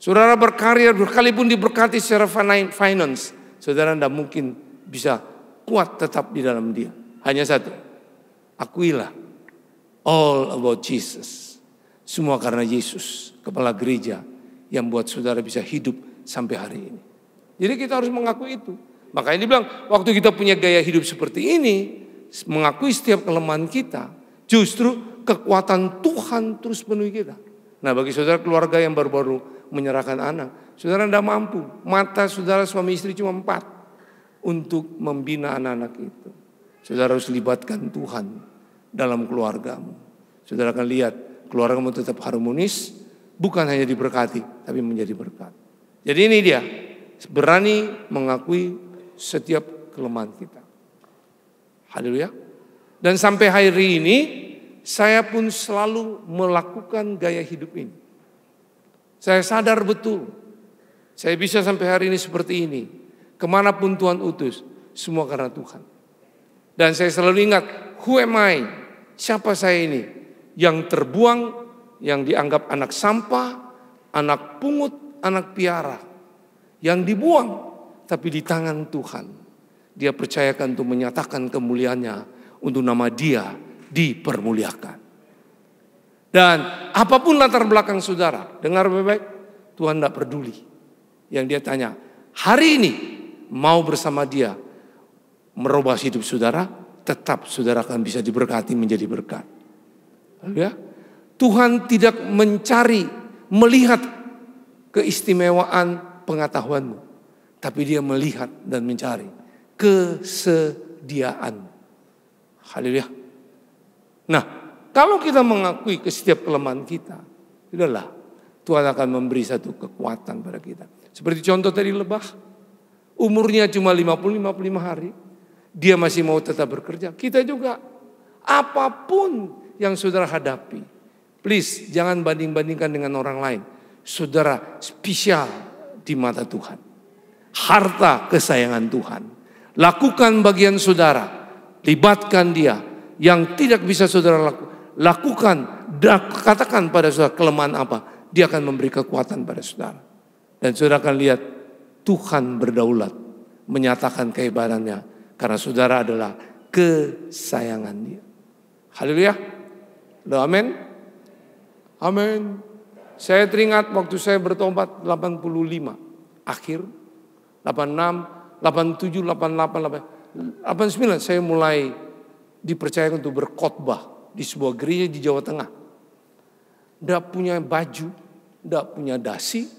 Saudara berkarir sekalipun diberkati secara finance, saudara tidak mungkin bisa kuat tetap di dalam dia. Hanya satu, akuilah all about Jesus. Semua karena Yesus, kepala gereja yang buat saudara bisa hidup sampai hari ini. Jadi kita harus mengakui itu. Makanya dibilang waktu kita punya gaya hidup seperti ini, mengakui setiap kelemahan kita, justru kekuatan Tuhan terus penuhi kita. Nah, bagi saudara keluarga yang baru-baru menyerahkan anak, saudara tidak mampu. Mata saudara suami istri cuma 4 untuk membina anak-anak itu. Saudara harus libatkan Tuhan dalam keluargamu. Saudara akan lihat keluargamu tetap harmonis. Bukan hanya diberkati, tapi menjadi berkat. Jadi ini dia, berani mengakui setiap kelemahan kita. Haleluya. Dan sampai hari ini, saya pun selalu melakukan gaya hidup ini. Saya sadar betul, saya bisa sampai hari ini seperti ini. Kemanapun Tuhan utus, semua karena Tuhan. Dan saya selalu ingat, who am I? Siapa saya ini? Yang terbuang, yang dianggap anak sampah, anak pungut, anak piara. Yang dibuang, tapi di tangan Tuhan. Dia percayakan untuk menyatakan kemuliaannya, untuk nama dia dipermuliakan. Dan apapun latar belakang saudara, dengar baik-baik, Tuhan tidak peduli. Yang dia tanya, hari ini mau bersama dia merubah hidup saudara, tetap saudara akan bisa diberkati menjadi berkat. Ya? Tuhan tidak mencari, melihat keistimewaan pengetahuanmu. Tapi dia melihat dan mencari kesediaan. Haleluya. Nah, Kalau kita mengakui ke setiap kelemahan kita, sudahlah, Tuhan akan memberi satu kekuatan pada kita. Seperti contoh tadi lebah, umurnya cuma 50-55 hari, dia masih mau tetap bekerja. Kita juga, apapun yang saudara hadapi, please jangan banding-bandingkan dengan orang lain. Saudara spesial di mata Tuhan. Harta kesayangan Tuhan. Lakukan bagian saudara, libatkan dia. Yang tidak bisa saudara lakukan, katakan pada saudara kelemahan apa, dia akan memberi kekuatan pada saudara. Dan saudara akan lihat Tuhan berdaulat, menyatakan kehebatannya, karena saudara adalah kesayangan dia. Haleluya. Amin. Amin. Saya teringat waktu saya bertobat 85 akhir, 86, 87, 88, 89 saya mulai dipercayakan untuk berkhotbah di sebuah gereja di Jawa Tengah. Tidak punya baju, tidak punya dasi,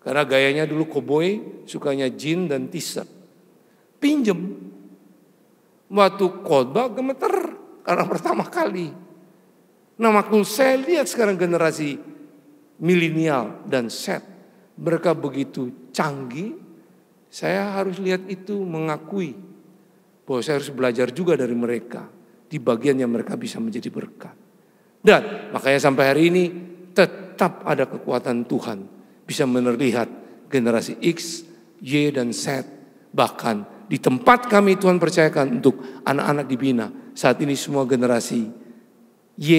karena gayanya dulu koboi, sukanya jeans dan t-shirt. Pinjem. Waktu khotbah gemeter karena pertama kali. Nah, waktu saya lihat sekarang generasi milenial dan Z, mereka begitu canggih, saya harus lihat itu, mengakui bahwa saya harus belajar juga dari mereka di bagian yang mereka bisa menjadi berkat. Dan makanya sampai hari ini tetap ada kekuatan Tuhan bisa melihat generasi X, Y, dan Z. Bahkan di tempat kami Tuhan percayakan untuk anak-anak dibina. Saat ini semua generasi Y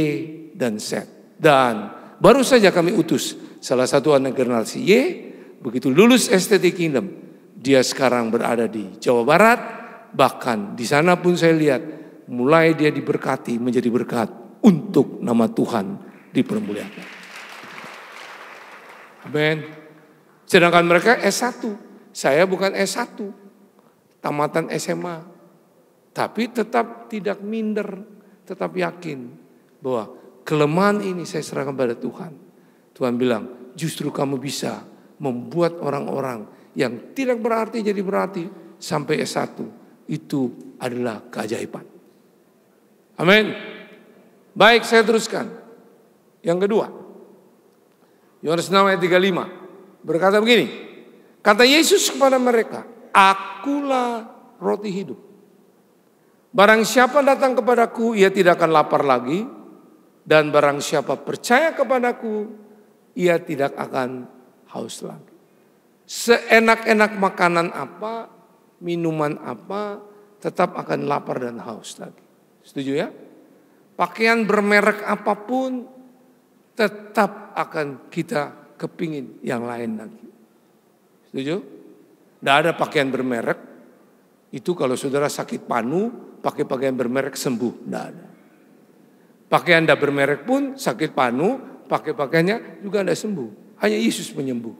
dan Z. Dan baru saja kami utus salah satu anak generasi Y. Begitu lulus STT Kingdom, dia sekarang berada di Jawa Barat. Bahkan di sana pun saya lihat mulai dia diberkati menjadi berkat untuk nama Tuhan dipermuliakan. Amin. Sedangkan mereka S1, saya bukan S1, tamatan SMA. Tapi tetap tidak minder, tetap yakin bahwa kelemahan ini saya serahkan pada Tuhan. Tuhan bilang, justru kamu bisa membuat orang-orang yang tidak berarti jadi berarti sampai S1. Itu adalah keajaiban. Amin. Baik, saya teruskan. Yang kedua, Yohanes 6 ayat 35 berkata begini. Kata Yesus kepada mereka, akulah roti hidup. Barang siapa datang kepadaku, ia tidak akan lapar lagi. Dan barang siapa percaya kepadaku, ia tidak akan haus lagi. Seenak-enak makanan apa, minuman apa, tetap akan lapar dan haus lagi. Setuju ya? Pakaian bermerek apapun, tetap akan kita kepingin yang lain lagi. Setuju? Tidak ada pakaian bermerek. Itu kalau saudara sakit panu, pakai pakaian bermerek sembuh. Tidak ada. Pakaian tidak bermerek pun sakit panu, pakai pakaiannya juga tidak sembuh. Hanya Yesus penyembuh.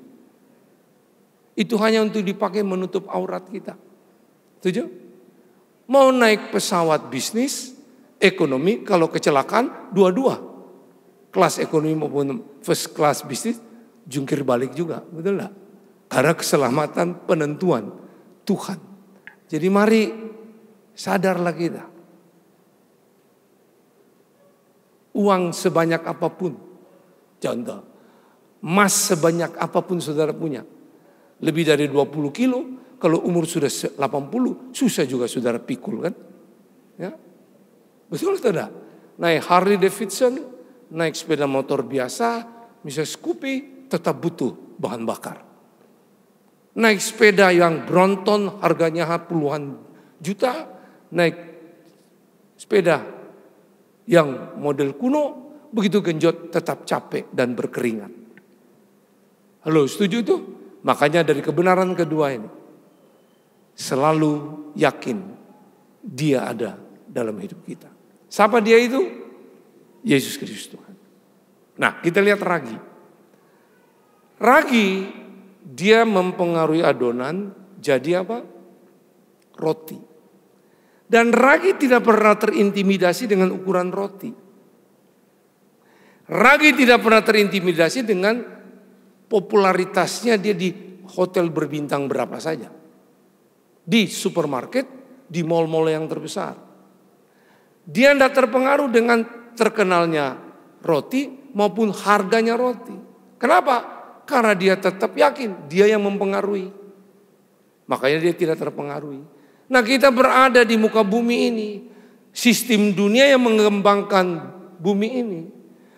Itu hanya untuk dipakai menutup aurat kita. Setuju? Mau naik pesawat bisnis, ekonomi, kalau kecelakaan dua-dua. Kelas ekonomi maupun first class bisnis, jungkir balik juga. Betul enggak? Karena keselamatan penentuan Tuhan. Jadi mari sadarlah kita. Uang sebanyak apapun, contoh, emas sebanyak apapun saudara punya, lebih dari 20 kilo, kalau umur sudah 80, susah juga saudara pikul kan? Ya, betul atau tidak? Naik Harley Davidson, naik sepeda motor biasa, misalnya Scoopy, tetap butuh bahan bakar. Naik sepeda yang Brompton harganya puluhan juta, naik sepeda yang model kuno, begitu genjot tetap capek dan berkeringat. Halo, setuju itu? Makanya dari kebenaran kedua ini, selalu yakin dia ada dalam hidup kita. Siapa dia itu? Yesus Kristus Tuhan. Nah, kita lihat ragi. Ragi, dia mempengaruhi adonan jadi apa? Roti. Dan ragi tidak pernah terintimidasi dengan ukuran roti. Ragi tidak pernah terintimidasi dengan popularitasnya dia di hotel berbintang berapa saja. Di supermarket, di mal-mal yang terbesar. Dia tidak terpengaruh dengan terkenalnya roti maupun harganya roti. Kenapa? Karena dia tetap yakin dia yang mempengaruhi. Makanya dia tidak terpengaruhi. Nah, kita berada di muka bumi ini. Sistem dunia yang mengembangkan bumi ini.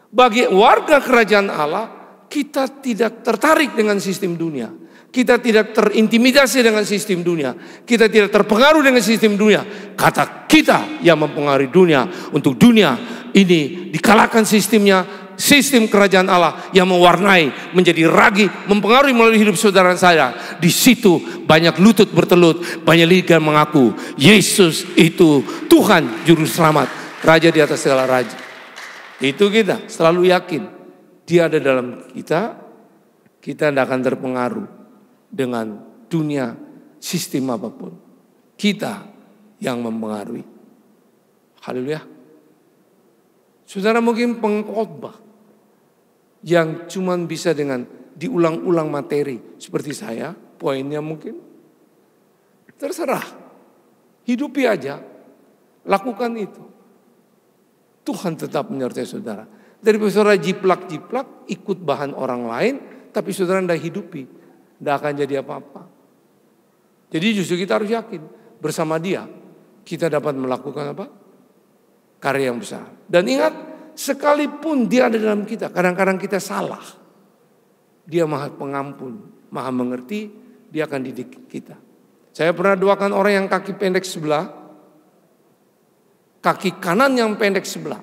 Bagi warga kerajaan Allah, kita tidak tertarik dengan sistem dunia. Kita tidak terintimidasi dengan sistem dunia. Kita tidak terpengaruh dengan sistem dunia. Kata kita yang mempengaruhi dunia. Untuk dunia ini dikalahkan sistemnya. Sistem kerajaan Allah yang mewarnai, menjadi ragi, mempengaruhi melalui hidup saudara saya. Di situ banyak lutut bertelut, banyak liga mengaku Yesus itu Tuhan Juru Selamat, Raja di atas segala raja. Itu kita selalu yakin dia ada dalam kita. Kita tidak akan terpengaruh dengan dunia sistem apapun. Kita yang mempengaruhi. Haleluya. Saudara mungkin pengkhotbah yang cuman bisa dengan diulang-ulang materi seperti saya, poinnya mungkin terserah. Hidupi aja, lakukan itu. Tuhan tetap menyertai saudara. Dari saudara jiplak-jiplak ikut bahan orang lain, tapi saudara tidak hidupi, tidak akan jadi apa-apa. Jadi justru kita harus yakin bersama dia kita dapat melakukan apa? Karya yang besar. Dan ingat, sekalipun dia ada dalam kita, kadang-kadang kita salah. Dia maha pengampun, maha mengerti, dia akan didik kita. Saya pernah doakan orang yang kaki pendek sebelah, kaki kanan yang pendek sebelah.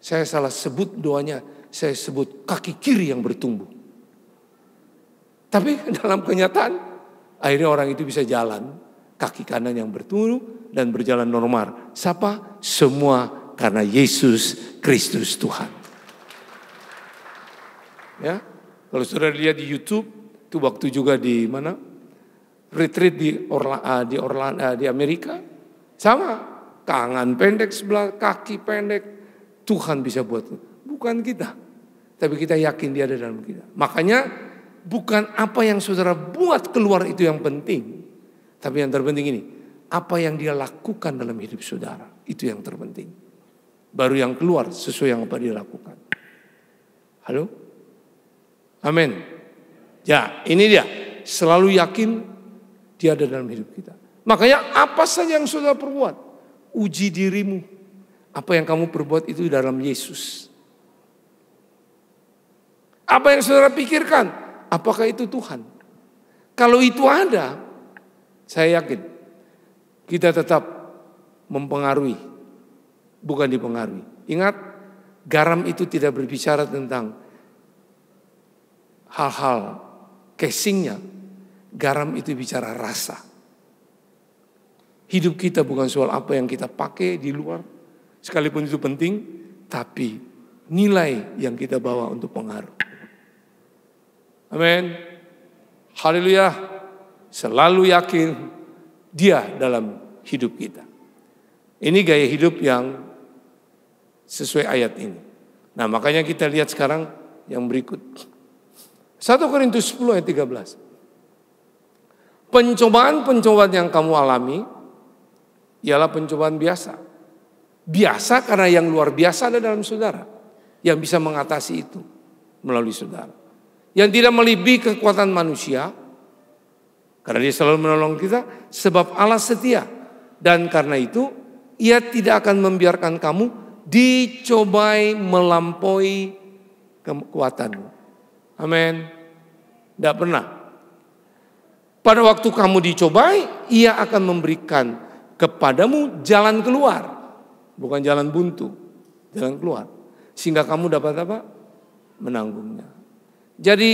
Saya salah sebut doanya, saya sebut kaki kiri yang bertumbuh. Tapi dalam kenyataan, akhirnya orang itu bisa jalan, kaki kanan yang bertumbuh dan berjalan normal. Siapa? Semua karena Yesus Kristus Tuhan. Ya, kalau saudara lihat di YouTube, itu waktu juga di mana? Retreat di Amerika, sama, tangan pendek sebelah, kaki pendek, Tuhan bisa buat. Bukan kita, tapi kita yakin dia ada dalam kita. Makanya bukan apa yang saudara buat keluar itu yang penting, tapi yang terpenting ini, apa yang dia lakukan dalam hidup saudara, itu yang terpenting. Baru yang keluar sesuai yang apa dia lakukan. Halo? Amin. Ya, ini dia. Selalu yakin dia ada dalam hidup kita. Makanya apa saja yang saudara perbuat, uji dirimu. Apa yang kamu perbuat itu dalam Yesus. Apa yang saudara pikirkan, apakah itu Tuhan? Kalau itu ada, saya yakin kita tetap mempengaruhi, bukan dipengaruhi. Ingat, garam itu tidak berbicara tentang hal-hal casingnya. Garam itu bicara rasa. Hidup kita bukan soal apa yang kita pakai di luar, sekalipun itu penting, tapi nilai yang kita bawa untuk pengaruh. Amin. Haleluya. Selalu yakin dia dalam hidup kita. Ini gaya hidup yang sesuai ayat ini. Nah, makanya kita lihat sekarang yang berikut. 1 Korintus 10 ayat 13. Pencobaan-pencobaan yang kamu alami ialah pencobaan biasa. Biasa karena yang luar biasa ada dalam saudara, yang bisa mengatasi itu melalui saudara. Yang tidak melebihi kekuatan manusia, karena dia selalu menolong kita, sebab Allah setia. Dan karena itu, ia tidak akan membiarkan kamu dicobai melampaui kekuatanmu. Amin. Tidak pernah. Pada waktu kamu dicobai, ia akan memberikan kepadamu jalan keluar. Bukan jalan buntu, jalan keluar. Sehingga kamu dapat apa? Menanggungnya. Jadi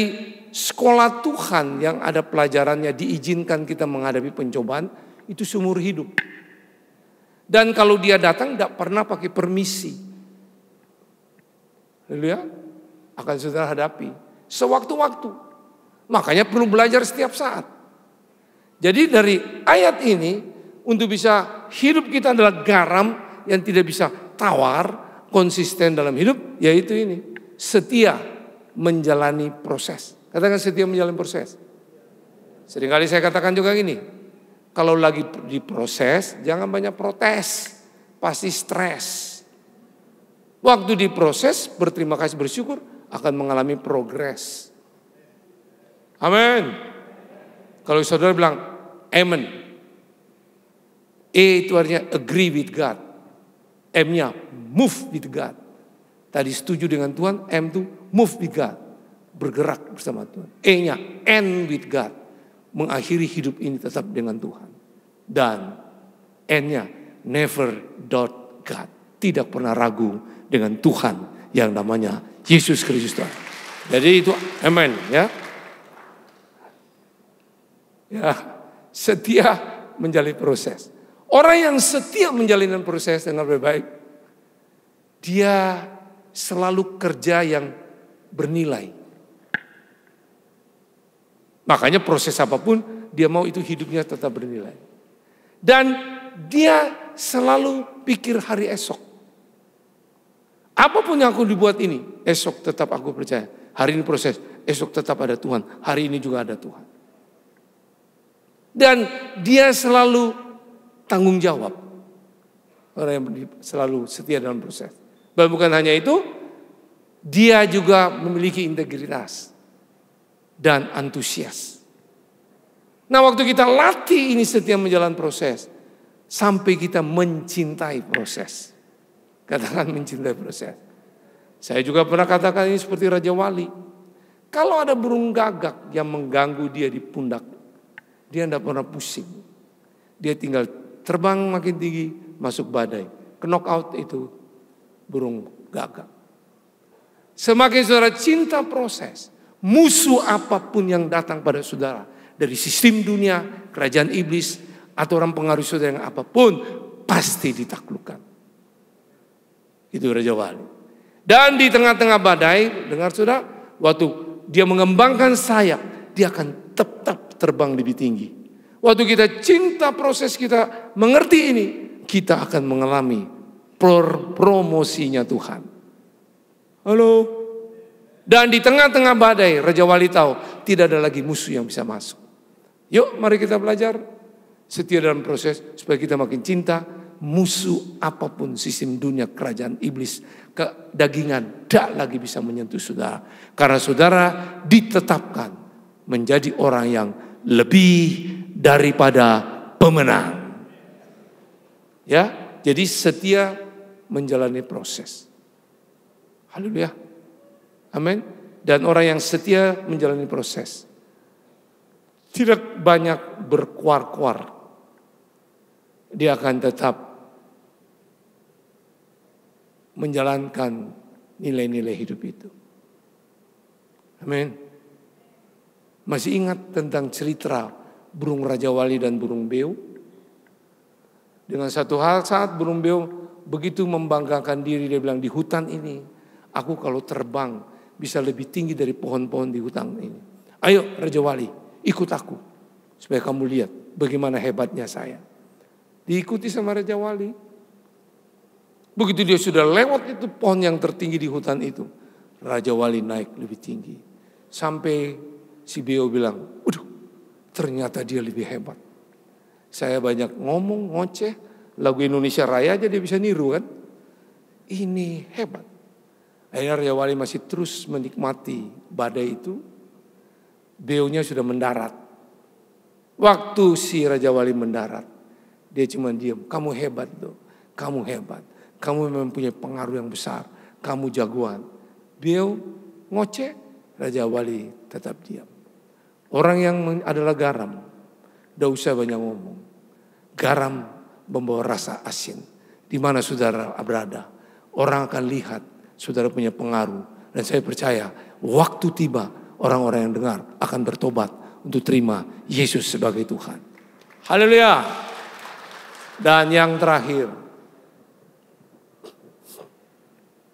sekolah Tuhan yang ada pelajarannya diizinkan kita menghadapi pencobaan itu seumur hidup. Dan kalau dia datang tidak pernah pakai permisi. Haleluya. Akan saudara hadapi sewaktu-waktu. Makanya perlu belajar setiap saat. Jadi dari ayat ini untuk bisa hidup kita adalah garam yang tidak bisa tawar, konsisten dalam hidup, yaitu ini, setia menjalani proses. Katakan setia menjalani proses. Seringkali saya katakan juga gini, kalau lagi diproses jangan banyak protes, pasti stres. Waktu diproses, berterima kasih, bersyukur, akan mengalami progres. Amin. Kalau saudara bilang amen, E itu artinya agree with God, M-nya move with God. Tadi setuju dengan Tuhan, M itu move with God, bergerak bersama Tuhan. E-nya end with God, mengakhiri hidup ini tetap dengan Tuhan. Dan N-nya never doubt God, tidak pernah ragu dengan Tuhan yang namanya Yesus Kristus Tuhan. Jadi itu amen ya. Ya, setia menjalani proses. Orang yang setia menjalani proses dengan baik, dia selalu kerja yang bernilai. Makanya proses apapun dia mau itu hidupnya tetap bernilai. Dan dia selalu pikir hari esok. Apapun yang aku dibuat ini, esok tetap aku percaya. Hari ini proses, esok tetap ada Tuhan. Hari ini juga ada Tuhan. Dan dia selalu tanggung jawab. Orang yang selalu setia dalam proses. Dan bukan hanya itu, dia juga memiliki integritas dan antusias. Nah, waktu kita latih ini setia menjalani proses, sampai kita mencintai proses. Katakan mencintai proses. Saya juga pernah katakan ini seperti Raja Wali. Kalau ada burung gagak yang mengganggu dia di pundak, dia tidak pernah pusing. Dia tinggal terbang makin tinggi, masuk badai. Knock out itu burung gagak. Semakin saudara cinta proses, musuh apapun yang datang pada saudara, dari sistem dunia, kerajaan iblis, atau orang pengaruh saudara yang apapun, pasti ditaklukkan. Itu Raja Wali. Dan di tengah-tengah badai, dengar saudara, waktu dia mengembangkan sayap, dia akan tetap terbang lebih tinggi. Waktu kita cinta proses, kita mengerti ini, kita akan mengalami promosinya Tuhan. Halo. Dan di tengah-tengah badai, Raja Wali tahu tidak ada lagi musuh yang bisa masuk. Yuk mari kita belajar setia dalam proses supaya kita makin cinta. Musuh apapun sistem dunia, kerajaan iblis, kedagingan tidak lagi bisa menyentuh saudara. Karena saudara ditetapkan menjadi orang yang lebih daripada pemenang. Ya, jadi setia menjalani proses. Haleluya. Amin. Dan orang yang setia menjalani proses tidak banyak berkuar-kuar. Dia akan tetap menjalankan nilai-nilai hidup itu. Amin. Masih ingat tentang cerita burung Raja Wali dan burung beo? Dengan satu hal saat burung beo begitu membanggakan diri, dia bilang di hutan ini, aku kalau terbang bisa lebih tinggi dari pohon-pohon di hutan ini. Ayo Raja Wali, ikut aku. Supaya kamu lihat bagaimana hebatnya saya. Diikuti sama Raja Wali. Begitu dia sudah lewat itu pohon yang tertinggi di hutan itu, Raja Wali naik lebih tinggi. Sampai si beo bilang, waduh ternyata dia lebih hebat. Saya banyak ngomong, ngoceh, lagu Indonesia Raya aja dia bisa niru kan. Ini hebat. Akhirnya Raja Wali masih terus menikmati badai itu. Beonya sudah mendarat. Waktu si Raja Wali mendarat, dia cuma diam. Kamu hebat tuh, kamu hebat. Kamu mempunyai pengaruh yang besar. Kamu jagoan. Beo ngoceh, Raja Wali tetap diam. Orang yang adalah garam, tidak usah banyak ngomong. Garam membawa rasa asin. Di mana saudara berada, orang akan lihat saudara punya pengaruh. Dan saya percaya waktu tiba orang-orang yang dengar akan bertobat untuk terima Yesus sebagai Tuhan. Haleluya. Dan yang terakhir,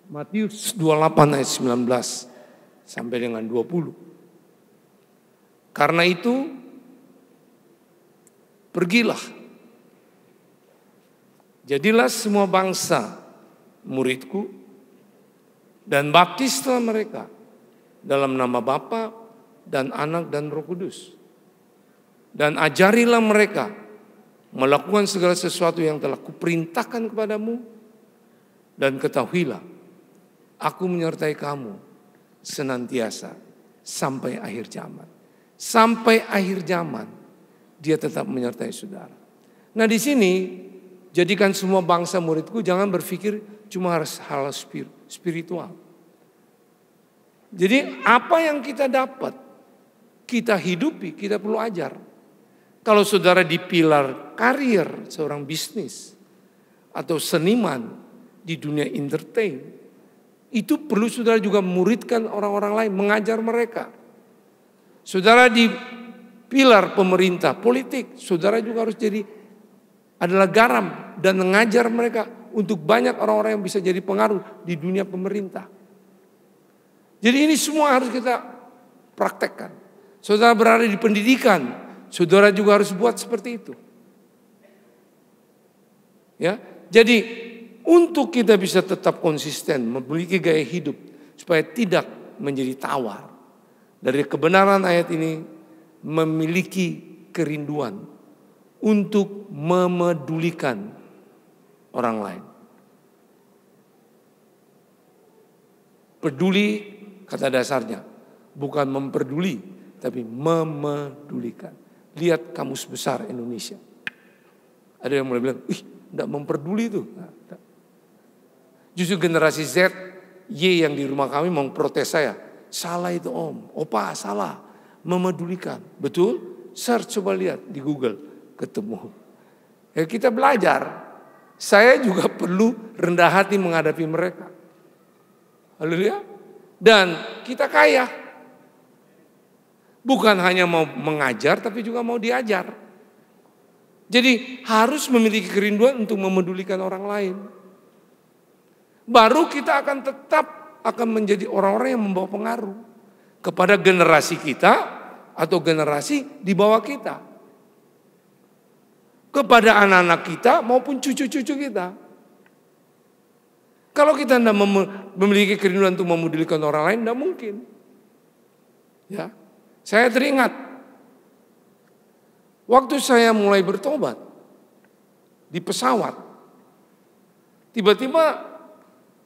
Matius 28 ayat 19 sampai dengan 20. Karena itu pergilah, jadilah semua bangsa muridku dan baptislah mereka dalam nama Bapa dan Anak dan Roh Kudus. Dan ajarilah mereka melakukan segala sesuatu yang telah kuperintahkan kepadamu. Dan ketahuilah Aku menyertai kamu senantiasa sampai akhir zaman. Sampai akhir zaman dia tetap menyertai saudara. Nah di sini jadikan semua bangsa muridku, jangan berpikir cuma harus hal spiritual. Jadi apa yang kita dapat, kita hidupi, kita perlu ajar. Kalau saudara di pilar karir seorang bisnis atau seniman di dunia entertain, itu perlu saudara juga memuridkan orang-orang lain, mengajar mereka. Saudara di pilar pemerintah, politik, saudara juga harus jadi adalah garam dan mengajar mereka untuk banyak orang-orang yang bisa jadi pengaruh di dunia pemerintah. Jadi ini semua harus kita praktekkan. Saudara berada di pendidikan, saudara juga harus buat seperti itu. Ya, jadi untuk kita bisa tetap konsisten, memiliki gaya hidup supaya tidak menjadi tawar. Dari kebenaran ayat ini memiliki kerinduan untuk memedulikan orang lain. Peduli kata dasarnya bukan memperduli, tapi memedulikan. Lihat kamus besar Indonesia. Ada yang mulai bilang, tidak memperduli itu. Justru generasi Z, Y yang di rumah kami mau protes saya. Salah itu om, opa salah. Memedulikan, betul? Search coba lihat di Google, ketemu. Ya kita belajar. Saya juga perlu rendah hati menghadapi mereka. Haleluya. Dan kita kaya. Bukan hanya mau mengajar, tapi juga mau diajar. Jadi harus memiliki kerinduan untuk memedulikan orang lain. Baru kita akan menjadi orang-orang yang membawa pengaruh kepada generasi kita atau generasi di bawah kita. Kepada anak-anak kita maupun cucu-cucu kita. Kalau kita tidak memiliki kerinduan untuk memedulikan orang lain, tidak mungkin. Ya, saya teringat waktu saya mulai bertobat di pesawat, tiba-tiba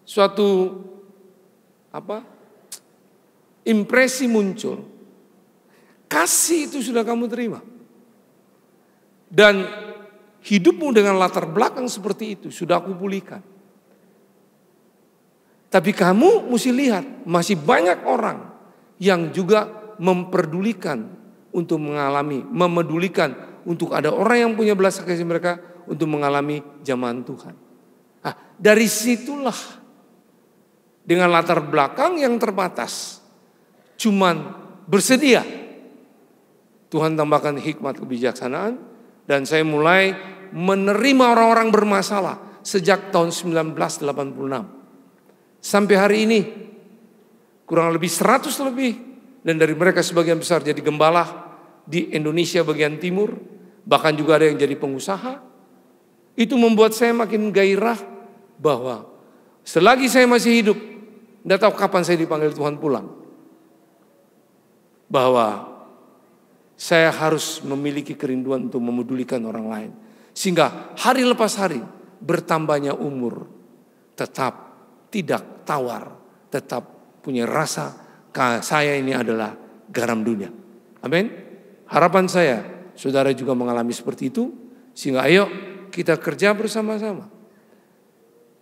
suatu impresi muncul. Kasih itu sudah kamu terima. Dan hidupmu dengan latar belakang seperti itu sudah aku pulihkan. Tapi kamu mesti lihat, masih banyak orang yang juga memperdulikan untuk mengalami, memedulikan untuk ada orang yang punya belas kasih mereka untuk mengalami zaman Tuhan. Nah, dari situlah dengan latar belakang yang terbatas, cuman bersedia. Tuhan tambahkan hikmat kebijaksanaan dan saya mulai menerima orang-orang bermasalah sejak tahun 1986. Sampai hari ini kurang lebih 100 lebih dan dari mereka sebagian besar jadi gembala di Indonesia bagian timur, bahkan juga ada yang jadi pengusaha. Itu membuat saya makin gairah bahwa selagi saya masih hidup, tidak tahu kapan saya dipanggil Tuhan pulang. Bahwa saya harus memiliki kerinduan untuk memedulikan orang lain. Sehingga hari lepas hari bertambahnya umur tetap tidak tawar, tetap punya rasa saya ini adalah garam dunia. Amin. Harapan saya saudara juga mengalami seperti itu. Sehingga ayo kita kerja bersama-sama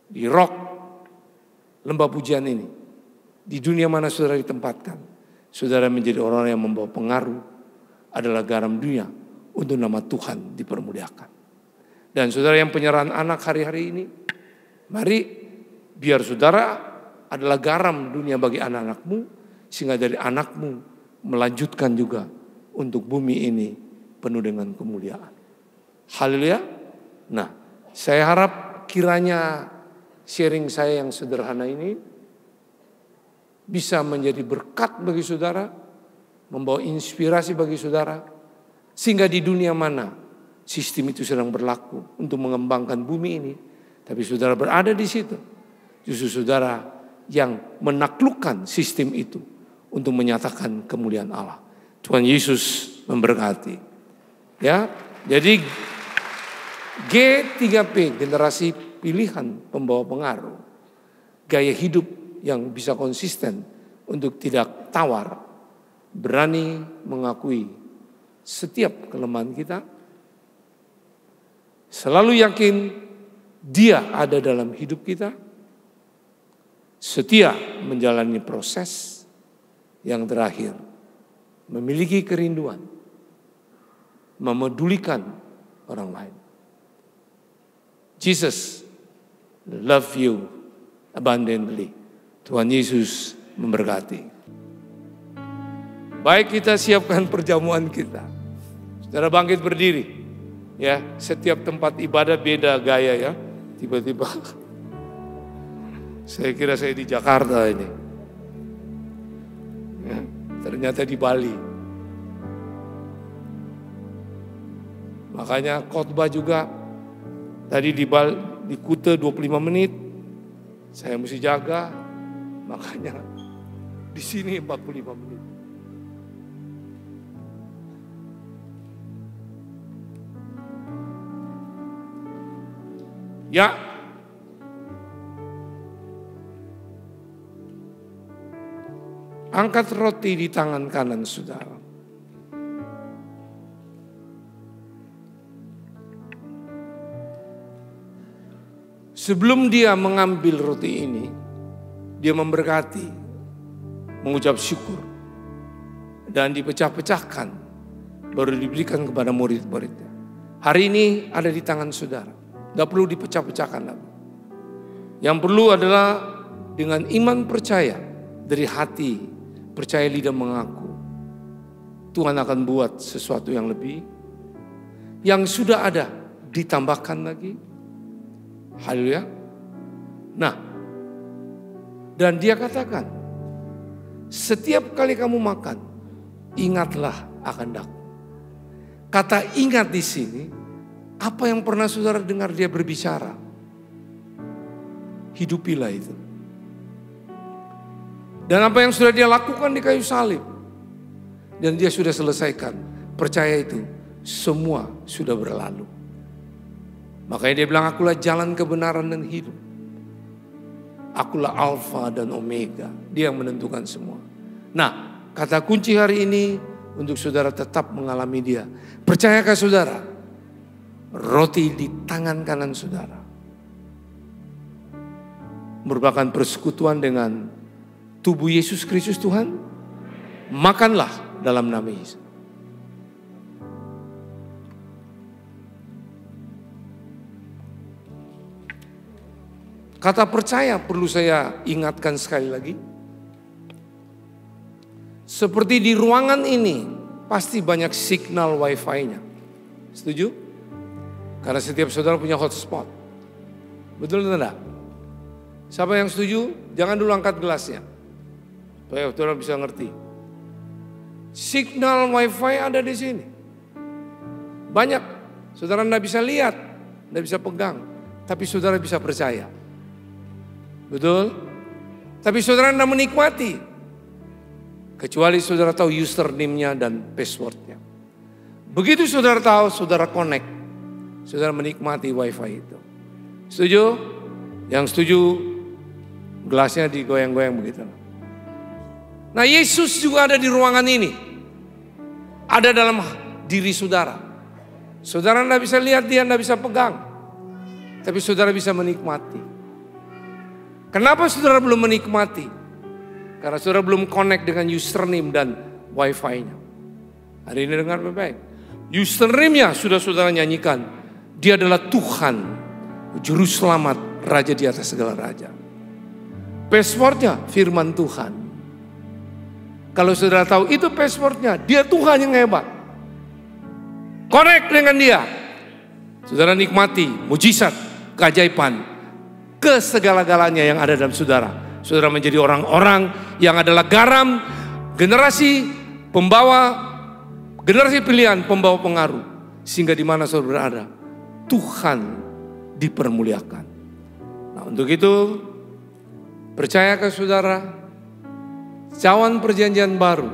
di Rock Lembah Pujian ini. Di dunia mana saudara ditempatkan, saudara menjadi orang yang membawa pengaruh, adalah garam dunia untuk nama Tuhan dipermuliakan. Dan saudara yang penyerahan anak hari-hari ini, mari biar saudara adalah garam dunia bagi anak-anakmu, sehingga dari anakmu melanjutkan juga untuk bumi ini penuh dengan kemuliaan. Haleluya. Nah, saya harap kiranya sharing saya yang sederhana ini bisa menjadi berkat bagi saudara, membawa inspirasi bagi saudara, sehingga di dunia mana sistem itu sedang berlaku untuk mengembangkan bumi ini, tapi saudara berada di situ, justru saudara yang menaklukkan sistem itu untuk menyatakan kemuliaan Allah. Tuhan Yesus memberkati. Ya, jadi G3P, generasi pilihan pembawa pengaruh, gaya hidup yang bisa konsisten untuk tidak tawar, berani mengakui setiap kelemahan kita, selalu yakin Dia ada dalam hidup kita, setia menjalani proses, yang terakhir memiliki kerinduan, memedulikan orang lain. Jesus love you abundantly. Tuhan Yesus memberkati. Baik, kita siapkan perjamuan kita. Saudara bangkit berdiri. Ya, setiap tempat ibadah beda gaya ya. Tiba-tiba saya kira saya di Jakarta ini. Ya, ternyata di Bali. Makanya khotbah juga tadi di Kuta 25 menit. Saya mesti jaga. Makanya di sini 45 menit. Ya. Angkat roti di tangan kanan saudara. Sebelum dia mengambil roti ini, dia memberkati, mengucap syukur, dan dipecah-pecahkan, baru diberikan kepada murid-muridnya. Hari ini ada di tangan saudara. Gak perlu dipecah-pecahkan lagi. Yang perlu adalah dengan iman percaya dari hati, percaya lidah mengaku. Tuhan akan buat sesuatu yang lebih. Yang sudah ada ditambahkan lagi. Haleluya. Nah, dan dia katakan, setiap kali kamu makan, ingatlah akan aku. Kata ingat di sini, apa yang pernah saudara dengar dia berbicara? Hidupilah itu. Dan apa yang sudah dia lakukan di kayu salib, dan dia sudah selesaikan. Percaya itu, semua sudah berlalu. Makanya dia bilang, akulah jalan kebenaran dan hidup. Akulah Alfa dan Omega. Dia yang menentukan semua. Nah, kata kunci hari ini untuk saudara tetap mengalami dia. Percayakah saudara? Roti di tangan kanan saudara merupakan persekutuan dengan tubuh Yesus Kristus Tuhan. Makanlah dalam nama Yesus. Kata percaya perlu saya ingatkan sekali lagi. Seperti di ruangan ini pasti banyak signal wifi-nya. Setuju? Karena setiap saudara punya hotspot. Betul atau tidak? Siapa yang setuju? Jangan dulu angkat gelasnya. Supaya saudara bisa ngerti. Signal wifi ada di sini. Banyak. Saudara tidak bisa lihat. Tidak bisa pegang. Tapi saudara bisa percaya. Betul? Tapi saudara tidak menikmati. Kecuali saudara tahu username-nya dan password-nya. Begitu saudara tahu, saudara connect. Saudara menikmati wifi itu. Setuju? Yang setuju gelasnya digoyang-goyang begitu. Nah, Yesus juga ada di ruangan ini. Ada dalam diri saudara. Saudara tidak bisa lihat dia, tidak bisa pegang. Tapi saudara bisa menikmati. Kenapa saudara belum menikmati? Karena saudara belum connect dengan username dan wifi-nya. Hari ini dengar baik-baik. Username-nya sudah saudara nyanyikan. Dia adalah Tuhan, Juru Selamat, Raja di atas segala raja. Passwordnya firman Tuhan. Kalau saudara tahu itu passwordnya, dia Tuhan yang hebat. Connect dengan dia. Saudara nikmati mujizat, keajaiban, ke segala-galanya yang ada dalam saudara. Saudara menjadi orang-orang yang adalah garam, generasi pembawa, generasi pilihan, pembawa pengaruh. Sehingga di mana saudara berada, Tuhan dipermuliakan. Nah, untuk itu percayakah saudara, cawan perjanjian baru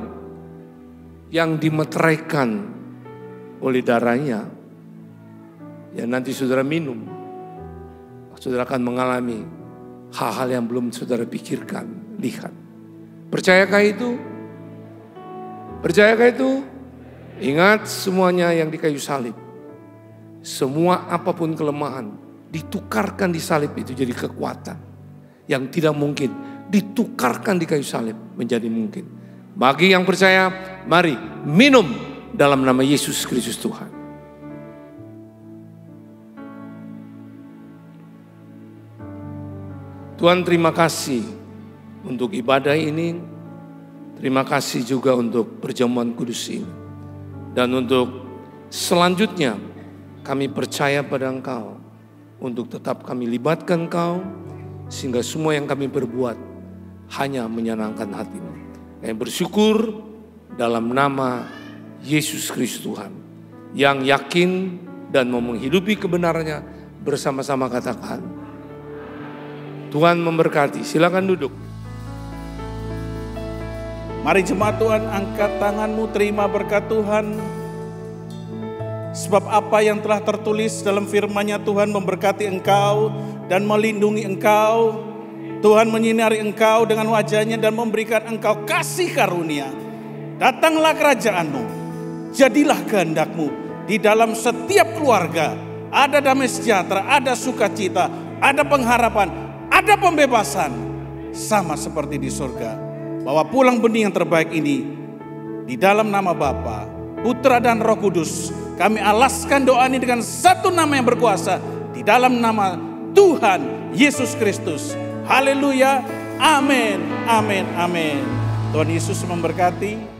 yang dimeteraikan oleh darahnya, yang nanti saudara minum, saudara akan mengalami hal-hal yang belum saudara pikirkan, lihat. Percayakah itu? Percayakah itu? Ingat semuanya yang di kayu salib. Semua apapun kelemahan ditukarkan di salib itu jadi kekuatan. Yang tidak mungkin ditukarkan di kayu salib menjadi mungkin. Bagi yang percaya, mari minum dalam nama Yesus Kristus Tuhan. Tuhan, terima kasih untuk ibadah ini. Terima kasih juga untuk perjamuan kudus ini. Dan untuk selanjutnya kami percaya pada Engkau untuk tetap kami libatkan Engkau sehingga semua yang kami perbuat hanya menyenangkan hati-Mu. Kami bersyukur dalam nama Yesus Kristus Tuhan yang yakin dan mau menghidupi kebenarannya, bersama-sama katakan, Tuhan memberkati. Silakan duduk. Mari jemaat Tuhan, angkat tanganmu, terima berkat Tuhan. Sebab apa yang telah tertulis dalam firman-Nya, Tuhan memberkati engkau dan melindungi engkau. Tuhan menyinari engkau dengan wajah-Nya dan memberikan engkau kasih karunia. Datanglah kerajaan-Mu, jadilah kehendak-Mu di dalam setiap keluarga. Ada damai sejahtera, ada sukacita, ada pengharapan, ada pembebasan. Sama seperti di surga. Bahwa pulang benih yang terbaik ini di dalam nama Bapa, Putra dan Roh Kudus. Kami alaskan doa ini dengan satu nama yang berkuasa. Di dalam nama Tuhan Yesus Kristus. Haleluya. Amin. Amin. Amin. Tuhan Yesus memberkati.